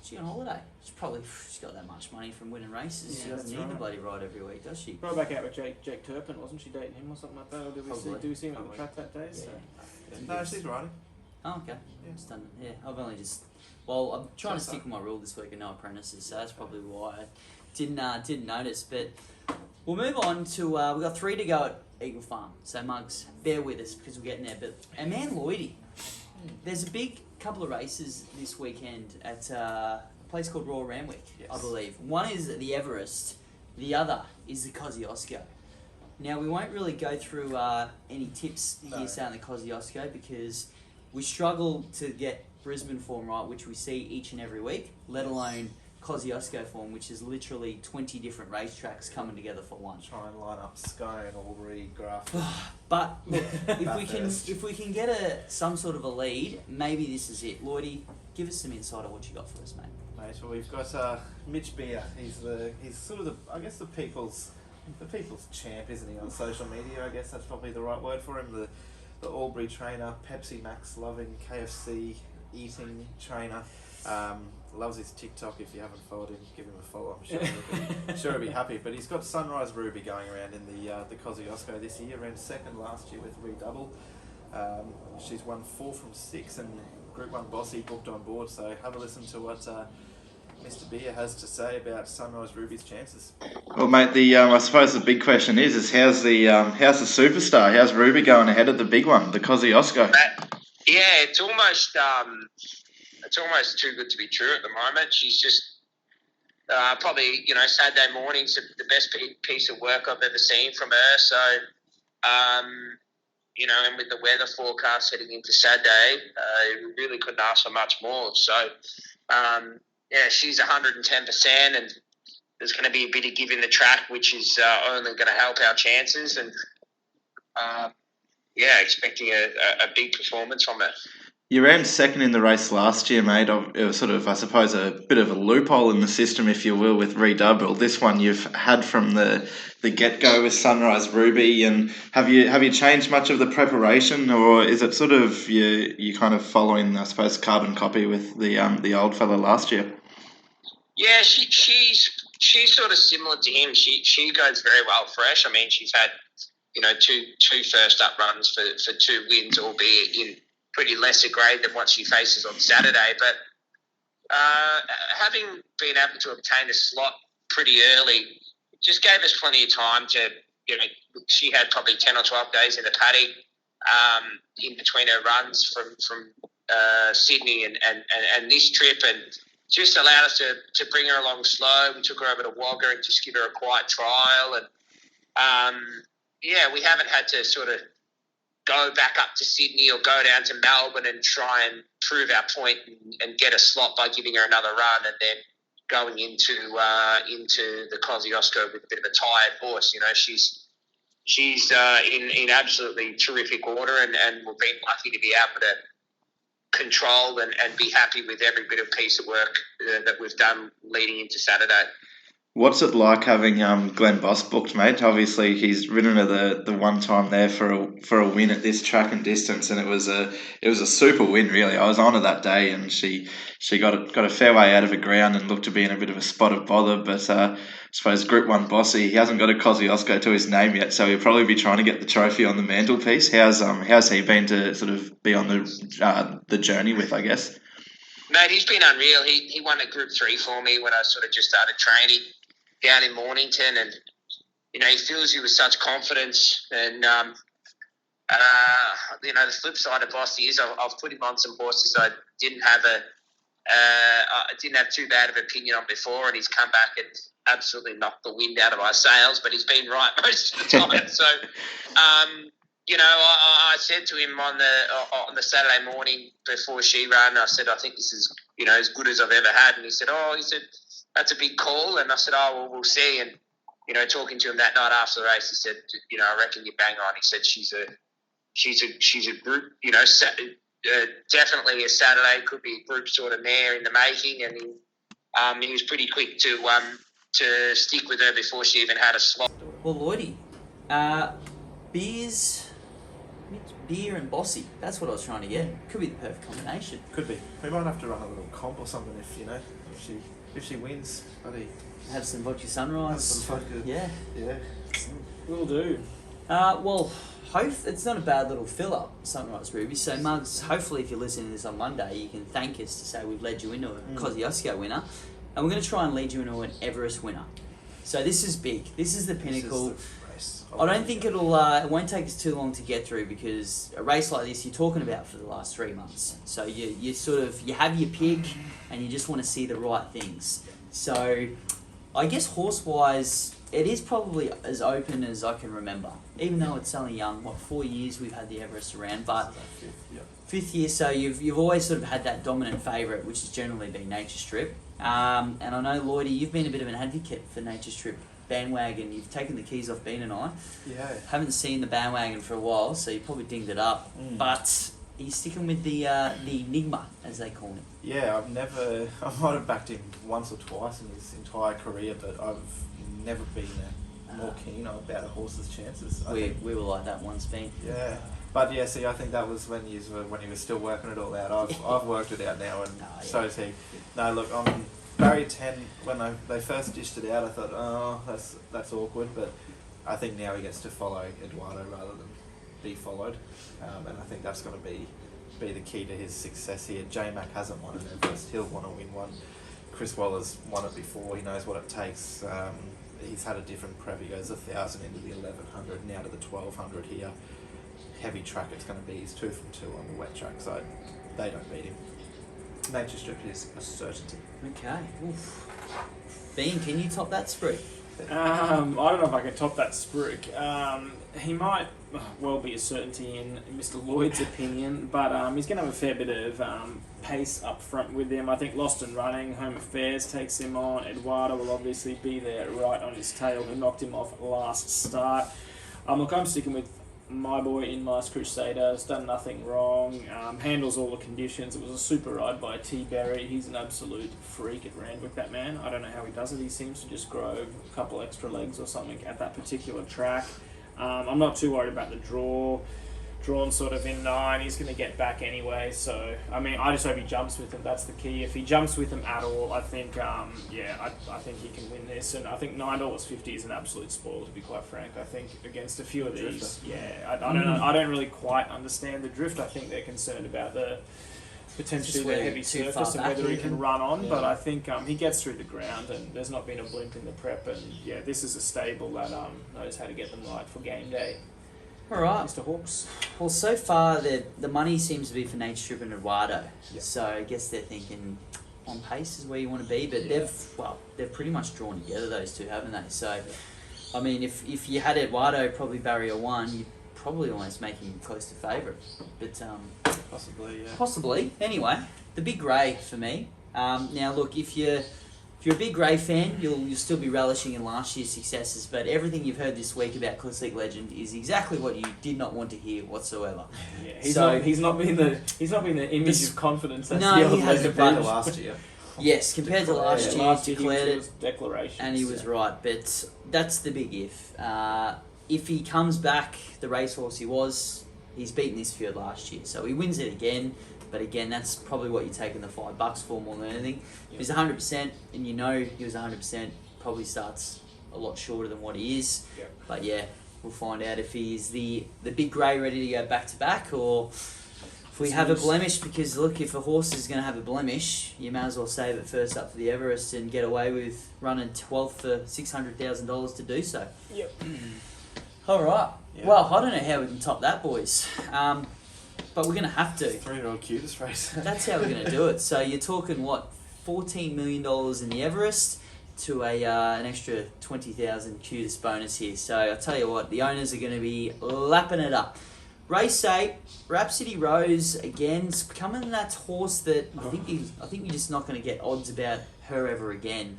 She's on holiday. She's got that much money from winning races. Yeah, She doesn't that's need the right. bloody ride every week, does she? Right back out with Jake Turpin, wasn't she dating him or something like that? Or did Probably. we see him at the Probably. track that day? Yeah. So. No, she's riding. Oh, okay. Yeah. Just done. Yeah, I've only just. Well, I'm trying to So stick with my rule this week and no apprentices, so that's probably why I didn't notice. But we'll move on to. We've got 3 to go at Eagle Farm. So Mugs, bear with us because we're getting there. But our man Lloydie, there's a big couple of races this weekend at a place called Royal Randwick, I believe. One is the Everest, the other is the Kosciuszko. Now we won't really go through any tips here saying the Kosciuszko because we struggle to get Brisbane form right, which we see each and every week, let alone Kosciuszko form, which is literally 20 different racetracks coming together for one. Try and line up Scone, Albury, Grafton. But look, if we can get some sort of a lead, maybe this is it. Lloydie, give us some insight on what you got for us, mate. Mate, well, we've got Mitch Beer. He's sort of the people's champ, isn't he, on social media? I guess that's probably the right word for him. The Albury trainer, Pepsi Max loving, KFC eating trainer. Loves his TikTok. If you haven't followed him, give him a follow. I'm sure he'll be happy. But he's got Sunrise Ruby going around in the Kosciuszko this year. Ran second last year with Redouble. She's won 4 from 6 and Group 1 Bossy booked on board. So have a listen to what Mr. Beer has to say about Sunrise Ruby's chances. Well, mate, I suppose the big question is how's the superstar? How's Ruby going ahead of the big one, the Kosciuszko? Yeah, it's almost too good to be true at the moment. She's just probably, Saturday morning's the best piece of work I've ever seen from her. So You know, and with the weather forecast heading into Saturday, we really couldn't ask for much more. So, yeah, she's 110%, and there's going to be a bit of give in the track, which is only going to help our chances. And, yeah, expecting a big performance from her. You ran second in the race last year, mate. It was sort of, I suppose, a bit of a loophole in the system, if you will, with Redouble. This one you've had from the get-go with Sunrise Ruby. And have you changed much of the preparation, or is it sort of you kind of following, I suppose, carbon copy with the old fella last year? Yeah, she's sort of similar to him. She goes very well fresh. I mean, she's had, you know, two first up runs for 2 wins, albeit in pretty lesser grade than what she faces on Saturday. But having been able to obtain a slot pretty early just gave us plenty of time to, you know, she had probably 10 or 12 days in the paddock in between her runs from Sydney and this trip, and just allowed us to bring her along slow. We took her over to Wagga and just give her a quiet trial. And, yeah, we haven't had to sort of go back up to Sydney or go down to Melbourne and try and prove our point and get a slot by giving her another run and then going into the Kosciuszko with a bit of a tired horse. You know, she's in absolutely terrific order, and we've been lucky to be able to control and be happy with every bit of piece of work that we've done leading into Saturday. What's it like having Glenn Boss booked, mate? Obviously, he's ridden her the one time there for a win at this track and distance, and it was a super win, really. I was on her that day, and she got a fair way out of the ground and looked to be in a bit of a spot of bother. But I suppose Group 1 Bossy, he hasn't got a Kosciuszko to his name yet, so he'll probably be trying to get the trophy on the mantelpiece. How's he been to sort of be on the journey with, I guess? Mate, he's been unreal. He won a Group 3 for me when I sort of just started training down in Mornington, and you know, he fills you with such confidence. And you know, the flip side of Bossy is I've put him on some horses I didn't have too bad of an opinion on before, and he's come back and absolutely knocked the wind out of our sails. But he's been right most of the time. So you know, I said to him on the Saturday morning before she ran, I said, I think this is, you know, as good as I've ever had. And he said, that's a big call. And I said, well, we'll see. And, you know, talking to him that night after the race, he said, you know, I reckon you bang on. He said, she's a group, you know, definitely a Saturday, could be a group sort of mare in the making. And he was pretty quick to stick with her before she even had a slot. Well, Lloydie, Mitch Beer and Bossy. That's what I was trying to get. Could be the perfect combination. Could be. We might have to run a little comp or something if she wins, buddy. Have some vodka sunrise. Have some vodka. Yeah. Will do. Well, it's not a bad little fill-up, Sunrise Ruby. So, Mugs, hopefully if you're listening to this on Monday, you can thank us to say we've led you into a Kosciuszko winner. And we're going to try and lead you into an Everest winner. So this is big. This is the pinnacle. I don't think it won't take us too long to get through, because a race like this you're talking about for the last 3 months. So you have your pick and you just want to see the right things. So I guess horse-wise, it is probably as open as I can remember. Even though it's only young, 4 years we've had the Everest around, but fifth year. So you've always sort of had that dominant favourite, which has generally been Nature Strip. And I know, Lloydie, you've been a bit of an advocate for Nature Strip bandwagon. You've taken the keys off Ben and I. Yeah. Haven't seen the bandwagon for a while, so you probably dinged it up. But he's sticking with the Enigma, as they call him. Yeah, I might have backed him once or twice in his entire career, but I've never been more keen about a horse's chances. We were like that once, Ben. Yeah. But yeah, see, I think that was when he was still working it all out. I've worked it out now, and so is he. No, look, I'm Barrier 10. When they first dished it out, I thought, oh, that's awkward. But I think now he gets to follow Eduardo rather than be followed, and I think that's going to be the key to his success here. J-Mac hasn't won an Everest. He'll want to win one. Chris Waller's won it before. He knows what it takes. He's had a different prep. He goes 1,000 into the 1,100, now to the 1,200 here. Heavy track it's going to be. He's 2 from 2 on the wet track, so they don't beat him. Nature Strip is a certainty. Okay. Oof. Ben, can you top that spree? I don't know if I can top that spruik. He might well be a certainty in Mr. Lloyd's opinion, but he's going to have a fair bit of pace up front with him. I think Lost and Running, Home Affairs takes him on. Eduardo will obviously be there right on his tail, who knocked him off last start. Look, I'm sticking with my boy In Last Crusader. Has done nothing wrong, handles all the conditions. It was a super ride by T. Berry. He's an absolute freak at Randwick, that man. I don't know how he does it. He seems to just grow a couple extra legs or something at that particular track. I'm not too worried about the drawn sort of in 9. He's going to get back anyway, so I mean, I just hope he jumps with him. That's the key. If he jumps with him at all, I think I think he can win this, and I think $9.50 is an absolute spoil, to be quite frank. I think against a few of these, I don't know. I don't really quite understand the drift. I think they're concerned about the potentially the heavy surface and whether he can run on, but I think he gets through the ground, and there's not been a blimp in the prep, and this is a stable that knows how to get them right for game day. All right, Mr. Hawks. Well, so far the money seems to be for Nate Strip and Eduardo, so I guess they're thinking on pace is where you want to be, but they've pretty much drawn together, those two, haven't they? So, I mean, if you had Eduardo probably barrier 1, you'd probably almost make him close to favourite, but possibly. Anyway, the Big Grey for me. Now, look, if you're a Big Grey fan, you'll still be relishing in last year's successes, but everything you've heard this week about Classic Legend is exactly what you did not want to hear whatsoever. Yeah, he's not been the image of confidence. That's he hasn't. Last year. Yes, compared to last year, he declared it, declaration, and he was right. But that's the big if. If he comes back, the racehorse he was, he's beaten this field last year, so he wins it again. But again, that's probably what you're taking the $5 for more than anything. If he's 100%, and you know he was 100%, probably starts a lot shorter than what he is. Yep. But yeah, we'll find out if he's the Big Grey ready to go back to back, or if we have a blemish. Because look, if a horse is going to have a blemish, you may as well save it first up for the Everest and get away with running 12th for $600,000 to do so. Yep. All right. Yeah. Well, I don't know how we can top that, boys. But we're going to have to. 3-year-old cutest race. That's how we're going to do it. So you're talking, what, $14 million in the Everest to an extra 20,000 cutest bonus here. So I'll tell you what, the owners are going to be lapping it up. Race 8, Rhapsody Rose, again, is becoming that horse that I think you're just not going to get odds about her ever again.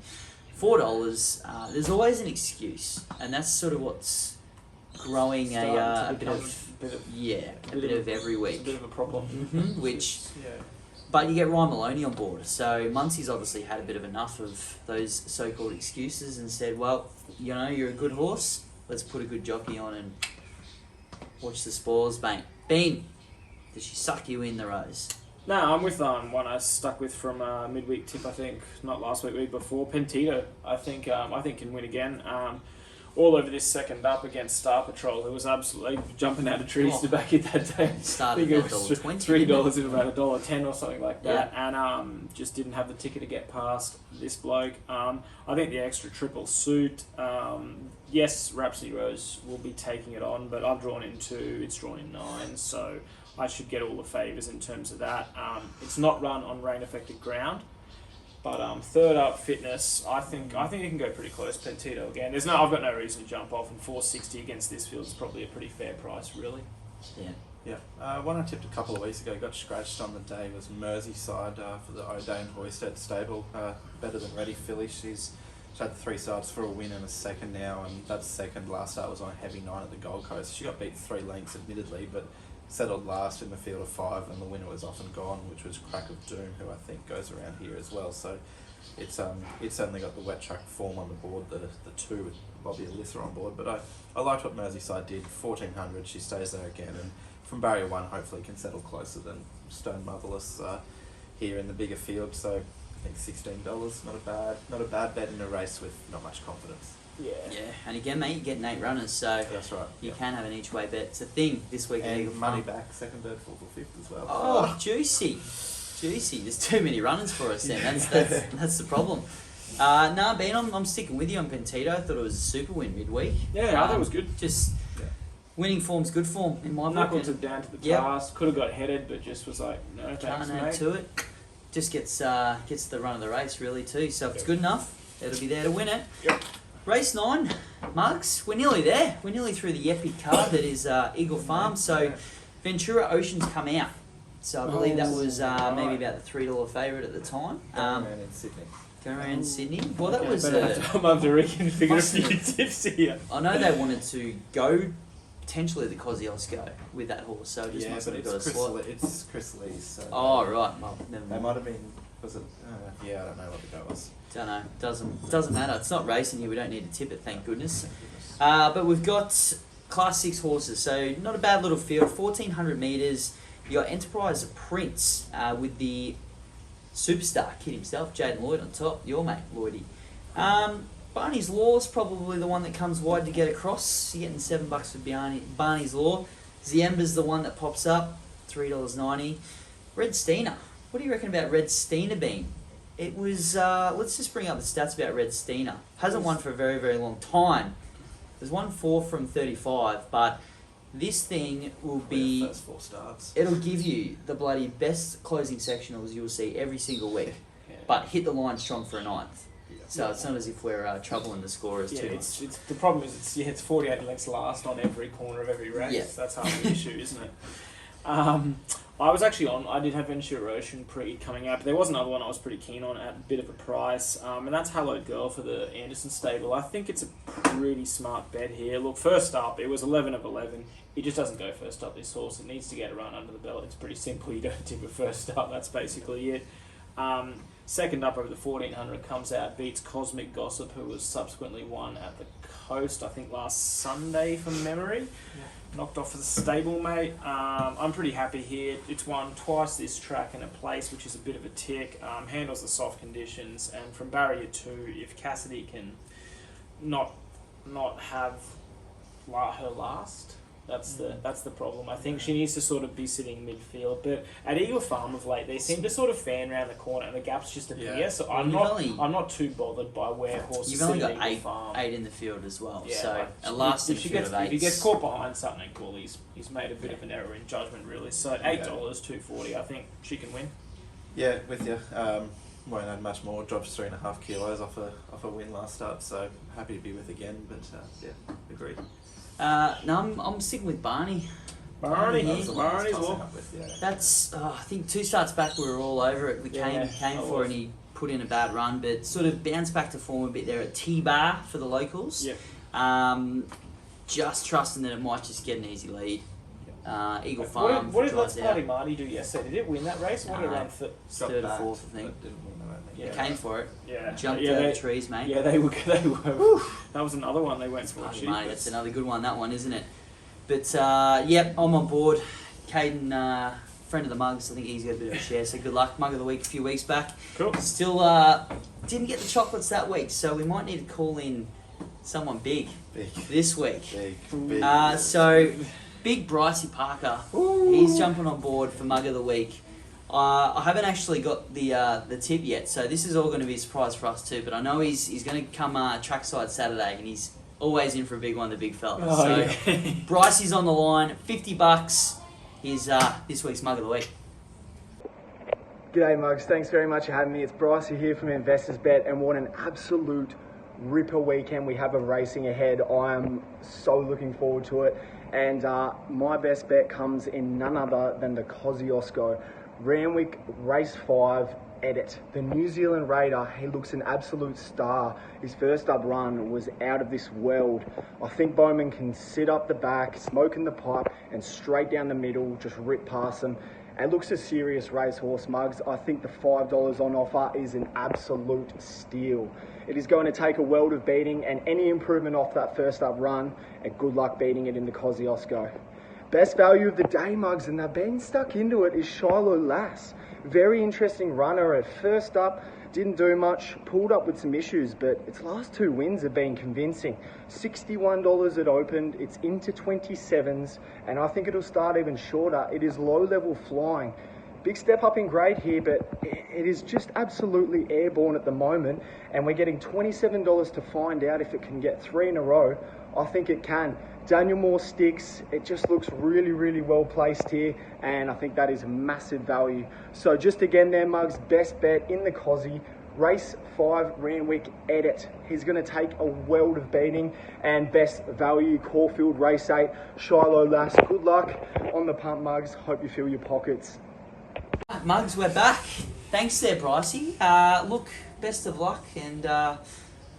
$4, there's always an excuse, and that's sort of what's growing a bit of every week. It's a bit of a problem. But you get Ryan Maloney on board, so Muncie's obviously had a bit of enough of those so-called excuses and said, well, you know, you're a good horse, let's put a good jockey on and watch the spoils, mate. Bean, does she suck you in the Rose? No, I'm with one I stuck with from midweek tip. I think not last week, week before. Pentito, I think can win again. All over this second up against Star Patrol, who was absolutely jumping out of trees to back it that day. Started at $1.20. $3 in about $1.10 or something like that, and just didn't have the ticket to get past this bloke. I think the extra triple suit. Yes, Rhapsody Rose will be taking it on, but I've drawn in 2. It's drawn in 9, so I should get all the favours in terms of that. It's not run on rain-affected ground. But third up, Fitness. I think you can go pretty close. Pentito again. I've got no reason to jump off, and $4.60 against this field is probably a pretty fair price, really. Yeah. One I tipped a couple of weeks ago, got scratched on the day, was Merseyside for the O'Dane Hoisted stable. Better than Ready Filly. She's had 3 starts for a win and a second now, and that second last start was on a heavy 9 at the Gold Coast. She got beat 3 lengths, admittedly, but settled last in the field of 5, and the winner was off and gone, which was Crack of Doom, who I think goes around here as well. So it's certainly got the wet track form on the board, the 2 with Bobby Alyssa on board. But I liked what Merseyside did. 1,400, she stays there again, and from barrier 1 hopefully can settle closer than Stone Motherless here in the bigger field. So I think $16, not a bad bet in a race with not much confidence. Yeah, and again, mate, you get 8 runners, so that's right. You can have an each way bet. It's a thing this week. And money back, 2nd, 3rd, 4th, or 5th as well. Oh, juicy. There's too many runners for us then. That's the problem. Ben, I'm sticking with you on Pentito. I thought it was a super win midweek. Yeah, I thought it was good. Just winning form's good form in my book. Knuckled it down to the task. Could have got headed, but just was like, no thanks, can't add to it. Just gets the run of the race really too. So if it's good enough, it'll be there to win it. Yep. Race 9, Mugs. We're nearly there. We're nearly through the epic card that is Eagle Farm. So Ventura Ocean's come out. So I believe that was maybe about the $3 favourite at the time. Going around in Sydney. Going around in Sydney. Well, that was. I'm going to have to reconfigure a few tips here. I know they wanted to go potentially the Kosciuszko with that horse, so it just Yeah, must but have got a slot. it's Chris Lee's. So Oh, right. Well, never they mind. might have been. Was it? Yeah, I don't know what the go was. Don't know. Doesn't matter. It's not racing here. We don't need to tip it, thank goodness. But we've got Class 6 horses, so not a bad little field. 1,400 metres. You got Enterprise Prince with the superstar kid himself, Jaden Lloyd on top. Your mate, Lloydie. Barney's Law's probably the one that comes wide to get across. You're getting $7 for Barney's Law. Ziemba's the one that pops up, $3.90. Red Steiner. What do you reckon about Red Steiner being? It was, let's just bring up the stats about Red Steiner. Hasn't won for a very, very long time. There's won 4 from 35, but this thing will be... First 4 starts. It'll give you the bloody best closing sectionals you'll see every single week, but hit the line strong for a 9th. So it's not as if we're troubling the scorers too much. It's the problem is it's 48 lengths last on every corner of every race. Yeah. That's half the issue, isn't it? I was actually on. I did have Ventura Ocean coming out, but there was another one I was pretty keen on at a bit of a price, and that's Hello Girl for the Anderson stable. I think it's a pretty smart bet here. Look, first up, it was 11 of 11. It just doesn't go first up, this horse. It needs to get a run under the belt. It's pretty simple. You don't tip it first up. That's basically it. Second up over the 1,400 comes out, beats Cosmic Gossip, who was subsequently won at the Coast, I think last Sunday from memory. Knocked off for the stablemate. I'm pretty happy here. It's won twice this track in a place, which is a bit of a tick. Handles the soft conditions, and from barrier 2, if Cassidy can not have her last, that's the problem. I think she needs to sort of be sitting midfield. But at Eagle Farm of late, they seem to sort of fan around the corner, and the gaps just appear. Yeah. So Well, I'm not too bothered by where horses You've only sit at got Eagle Farm. eight in the field as well, Yeah, so like, a last in if the she field of gets, 8. if he gets caught behind something cool, he's made a bit of an error in judgment, really. So at $8, $2.40, I think she can win. Yeah, with you. Won't add much more. Drops 3.5 kilos off a win last start, so happy to be with again. But yeah, agreed. No, I'm sticking with Barney. Barney's Tossing well. up with, yeah. That's I think 2 starts back we were all over it. We came for it and he put in a bad run, but sort of bounced back to form a bit there at T-Bar for the locals. Yep. Just trusting that it might just get an easy lead. Eagle Farm. What did Let's Party Marty do yesterday? Did it win that race? What did it run Got 3rd or backed, 4th, I think. but didn't win, I don't think. They Yeah. came for it. Yeah. Jumped Yeah, out they- of the trees, mate. Yeah, they were. That was another one they went for. Party Marty, that's another good one, that one, isn't it? But, yep, I'm on board. Caden, friend of the Mugs, I think he's got a bit of a share, so good luck. Mug of the Week a few weeks back. Cool. Still didn't get the chocolates that week, so we might need to call in someone big this week. Big. So, big Bryce Parker, he's jumping on board for Mug of the Week. I haven't actually got the tip yet, so this is all going to be a surprise for us too, but I know he's going to come trackside Saturday, and he's always in for a big one, the big fella. Bryce is on the line, $50. Here's this week's Mug of the Week. G'day Mugs, thanks very much for having me. It's Bryce here from Investors Bet, and what an absolute ripper weekend we have of racing ahead. I am so looking forward to it, and my best bet comes in none other than the Kosciuszko. Randwick Race 5 Edit. The New Zealand Raider, he looks an absolute star. His first up run was out of this world. I think Bowman can sit up the back, smoking the pipe, and straight down the middle, just rip past him. It looks a serious racehorse, Mugs. I think the $5 on offer is an absolute steal. It is going to take a world of beating, and any improvement off that first up run, and good luck beating it in the Kosciuszko. Best value of the day, Mugs, and they've been stuck into it, is SHILO Lass. Very interesting runner at first up, didn't do much, pulled up with some issues, but its last 2 wins have been convincing. $61 it opened, it's into 27s, and I think it'll start even shorter. It is low level flying. Big step up in grade here, but it is just absolutely airborne at the moment, and we're getting $27 to find out if it can get 3 in a row. I think it can. Daniel Moore sticks. It just looks really, really well placed here, and I think that is massive value. So just again there, Mugs, best bet in the Kozy, Race 5, Randwick Edit. He's going to take a world of beating. And best value, Caulfield, Race 8, SHILO Lass. Good luck on the pump, Mugs. Hope you fill your pockets. Mugs, we're back. Thanks there, Brycey. Look, best of luck, and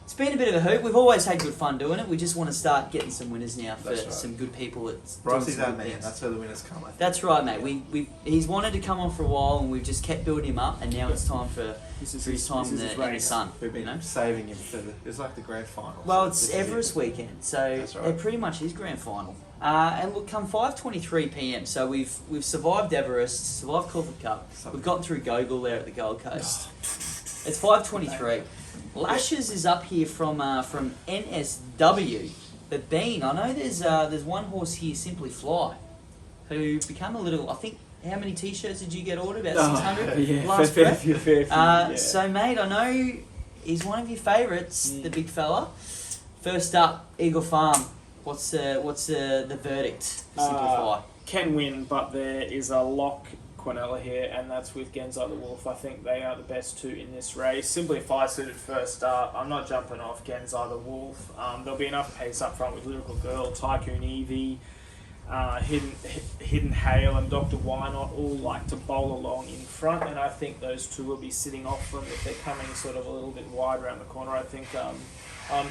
it's been a bit of a hoot. We've always had good fun doing it. We just want to start getting some winners now for some good people. Brycey's our man. That's where the winners come, I think. That's right, mate. He's wanted to come on for a while, and we've just kept building him up, and now it's time for his time in the sun. We've been saving him for it's like the grand final. Well, it's Everest weekend, so it pretty much is grand final. And look, come 5:23 p.m. So we've survived Everest, survived Caulfield Cup. We've gotten through Gogol there at the Gold Coast. It's 5:23. Lashes is up here from NSW. But Bean, I know there's one horse here, Simply Fly, who become a little. I think how many T-shirts did you get ordered? About 600 last prep. So mate, I know he's one of your favourites, the big fella. First up, Eagle Farm. What's the verdict for Simply Fly? Can win, but there is a lock Quinella here, and that's with Genzi the Wolf. I think they are the best two in this race. Simply Fly suited first up. I'm not jumping off Genzi the Wolf. There'll be enough pace up front with Lyrical Girl, Tycoon Evie, Hidden Hail, and Dr. Wynot all like to bowl along in front, and I think those two will be sitting off them if they're coming sort of a little bit wide around the corner. I think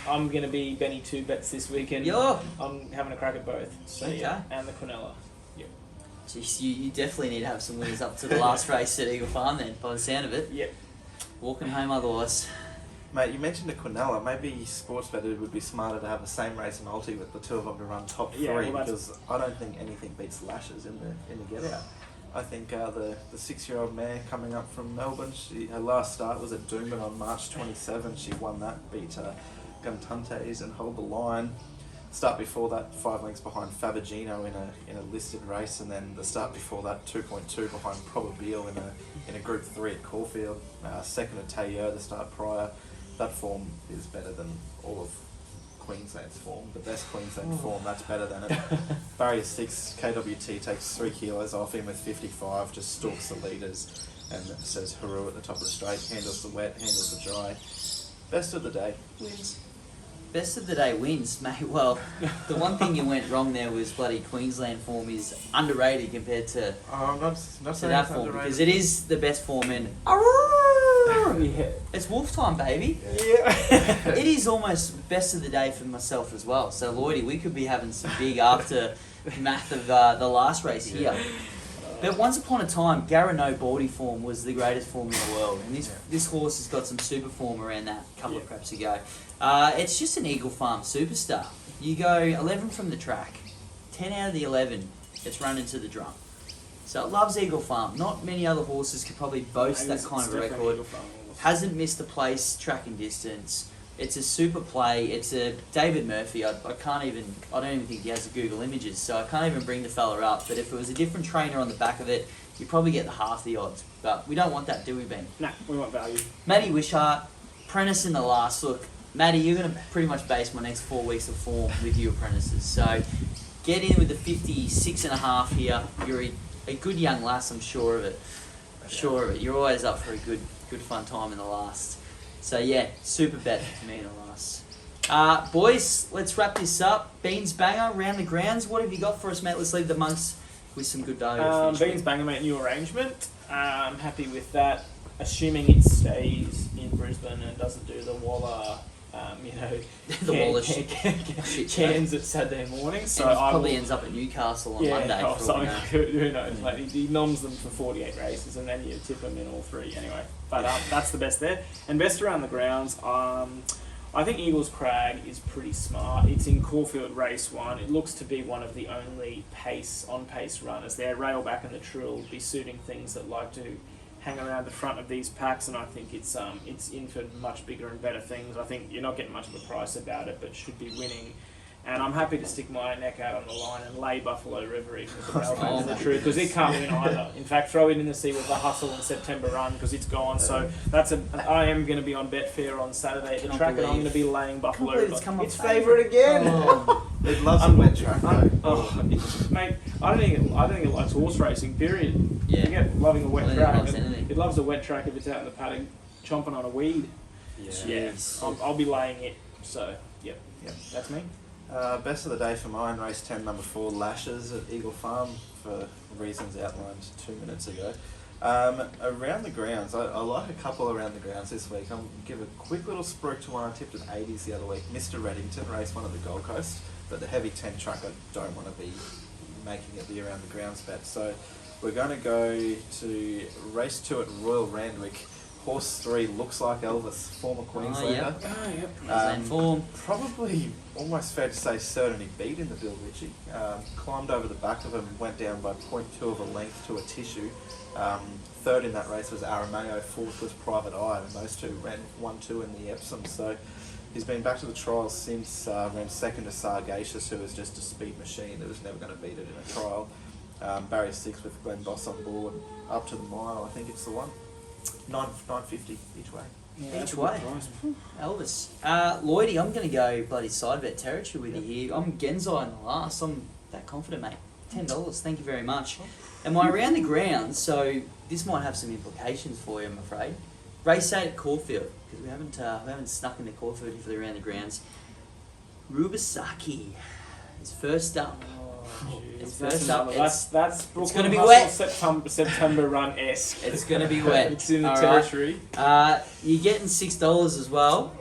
I'm going to be Benny 2 bets this weekend. I'm having a crack at both. So yeah, and the Quinella. Jeez, you definitely need to have some winners up to the last race at Eagle Farm then, by the sound of it. Yep. Walking home otherwise. Mate, you mentioned the Quinella. Maybe Sportsbet would be smarter to have the same race multi with the two of them to run top three, because I don't think anything beats Lashes in the get out. I think the 6-year-old mare coming up from Melbourne, her last start was at Doomben on March 27. She won that, beat Guntuntes and Hold the Line. Start before that, 5 lengths behind Fabagino in a listed race, and then the start before that, 2.2 behind Probabile in a Group 3 at Caulfield. Second at Tailleur, the start prior. That form is better than all of Queensland's form. The best Queensland form, that's better than it. Barrier 6, KWT takes 3 kilos off him with 55, just stalks the leaders and says hurrah at the top of the straight, handles the wet, handles the dry. Best of the day wins. Best of the day wins, mate. Well, the one thing you went wrong there was bloody Queensland form is underrated compared to not that form, because it is the best form in. It's wolf time, baby. Yeah. It is almost best of the day for myself as well. So, Lloydie, we could be having some big aftermath of the last race here. But once upon a time, Garano Baldy form was the greatest form in the world, and this horse has got some super form around that couple of preps ago. It's just an Eagle Farm superstar. You go 11 from the track, 10 out of the 11, it's run into the drum. So it loves Eagle Farm. Not many other horses could probably boast that kind of a record. Hasn't missed a place, track and distance. It's a super play. It's a David Murphy. I don't even think he has the Google images, so I can't even bring the fella up. But if it was a different trainer on the back of it, you'd probably get half the odds. But we don't want that, do we, Ben? Nah, we want value. Matty Wishart, Prentice in the last. Look, Matty, you're going to pretty much base my next 4 weeks of form with your apprentices. So get in with the 56.5 here. You're a good young lass, I'm sure of it. Sure of it. You're always up for a good fun time in the last. So yeah, super bet for me in the last. Boys, let's wrap this up. BEANSBANGER, round the grounds. What have you got for us, mate? Let's leave the monks with some good dough. BEANSBANGER, mate, new arrangement. I'm happy with that. Assuming it stays in Brisbane and doesn't do the Waller, the Waller cans at Saturday morning. So and probably ends up at Newcastle on Monday. Or something. Who knows? Like, he noms them for 48 races, and then you tip them in all 3 anyway. But that's the best there. And best around the grounds. I think Eagles Crag is pretty smart. It's in Caulfield Race 1. It looks to be one of the only on-pace runners there. Railback and the Trill will be suiting things that like to hang around the front of these packs, and I think it's in for much bigger and better things. I think you're not getting much of a price about it, but should be winning. And I'm happy to stick my neck out on the line and lay Buffalo River even with the Railback and the Trill, because it can't win either. In fact, throw it in the sea with the Hustle and September Run, because it's gone. So I am going to be on Betfair on Saturday at the track, and I'm going to be laying Buffalo River. It's favourite again. It loves a wet track, mate. I don't think it likes horse racing. Period. Yeah. Loving a wet track. It It loves a wet track if it's out in the paddock. chomping on a weed. Yeah. I'll be laying it. So, yep. That's me. Best of the day for mine, race 10, number 4, Lashes at Eagle Farm, for reasons outlined 2 minutes ago. Around the grounds, I like a couple around the grounds this week. I'll give a quick little spruik to one I tipped at 80s the other week. Mr. Reddington, race 1 at the Gold Coast, but the heavy 10 truck I don't want to be making it the around the grounds bet. So we're going to go to race 2 at Royal Randwick. Horse 3 looks like Elvis, former Queenslander. Form. Probably almost fair to say certainly beat in the Bill Ritchie. Climbed over the back of him, went down by 0.2 of a length to a tissue. Third in that race was Arameo, fourth was Private Eye, and those two ran 1-2 in the Epsom. So he's been back to the trials since, ran second to Sargacious, who was just a speed machine that was never going to beat it in a trial. Barrier 6 with Glenn Boss on board, up to the mile, I think it's the one. 9.50 each way. Yeah, Each way. Elvis. Lloydie, I'm going to go bloody side bet territory with you here. I'm Genzai in the last. I'm that confident, mate. $10. Thank you very much. And my around the ground, so this might have some implications for you, I'm afraid. Race 8 at Caulfield, because we haven't snuck into Caulfield for the around the grounds. RUBISAKI is first up. It's first up. That's going to be wet. September run-esque. It's going to be wet. It's in the All territory. Right. You're getting $6 as well.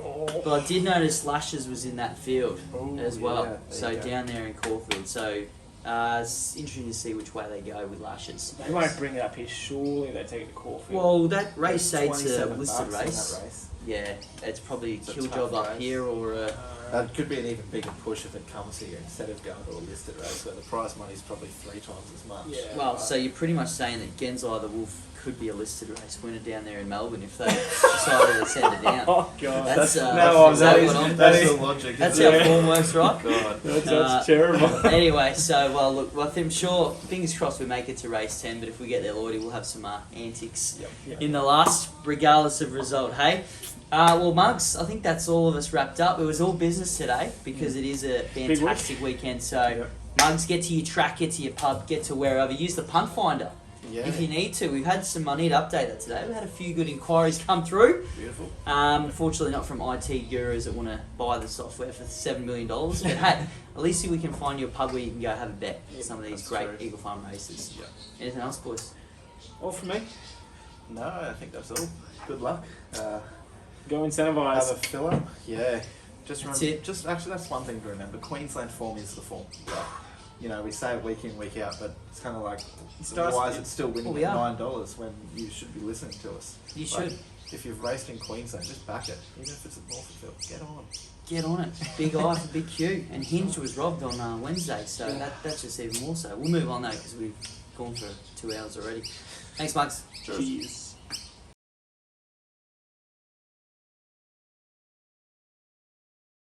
But I did notice Lashes was in that field as well. Yeah, So down there in Caulfield. So it's interesting to see which way they go with Lashes. They won't bring it up here. Surely they take it to Caulfield. Well, that race 8's a listed $27 race. in that race. Yeah, it's probably It's a kill tough job up race. here or a... That could be an even bigger push if it comes here instead of going to a listed race where the prize money is probably 3 times as much. Yeah. Well, so you're pretty much saying that Genzai the Wolf could be a listed race winner down there in Melbourne if they decided to send it down. Oh God, That's the logic. That's how form works, right? God. That's terrible. Anyway, so look, I'm sure, fingers crossed we make it to race 10, but if we get there, Lloydie, we'll have some antics in the last, regardless of result, hey? Well, Mugs, I think that's all of us wrapped up. It was all business today because it is a fantastic weekend. So, Mugs, get to your track, get to your pub, get to wherever. Use the punt finder if you need to. We've had some, I need to update that today. We've had a few good inquiries come through. Beautiful. Unfortunately, not from IT gurus that want to buy the software for $7 million. But hey, at least we can find you a pub where you can go have a bet at some of these great Eagle Farm races. Anything else, boys? All from me. No, I think that's all. Good luck. Go Incentivise. Have a filler. Yeah. Just That's remember, it. Actually, that's one thing to remember. Queensland form is the form. Like, you know, we say it week in, week out, but it's kind of like, why is it still winning at $9 when you should be listening to us? You Like, should. If you've raced in Queensland, just back it. Even if it's at Northfield, get on. Get on it. Big I for Big Q. And Hinge was robbed on Wednesday, so that's just even more so. We'll move on though because we've gone for 2 hours already. Thanks, Mugs. Cheers.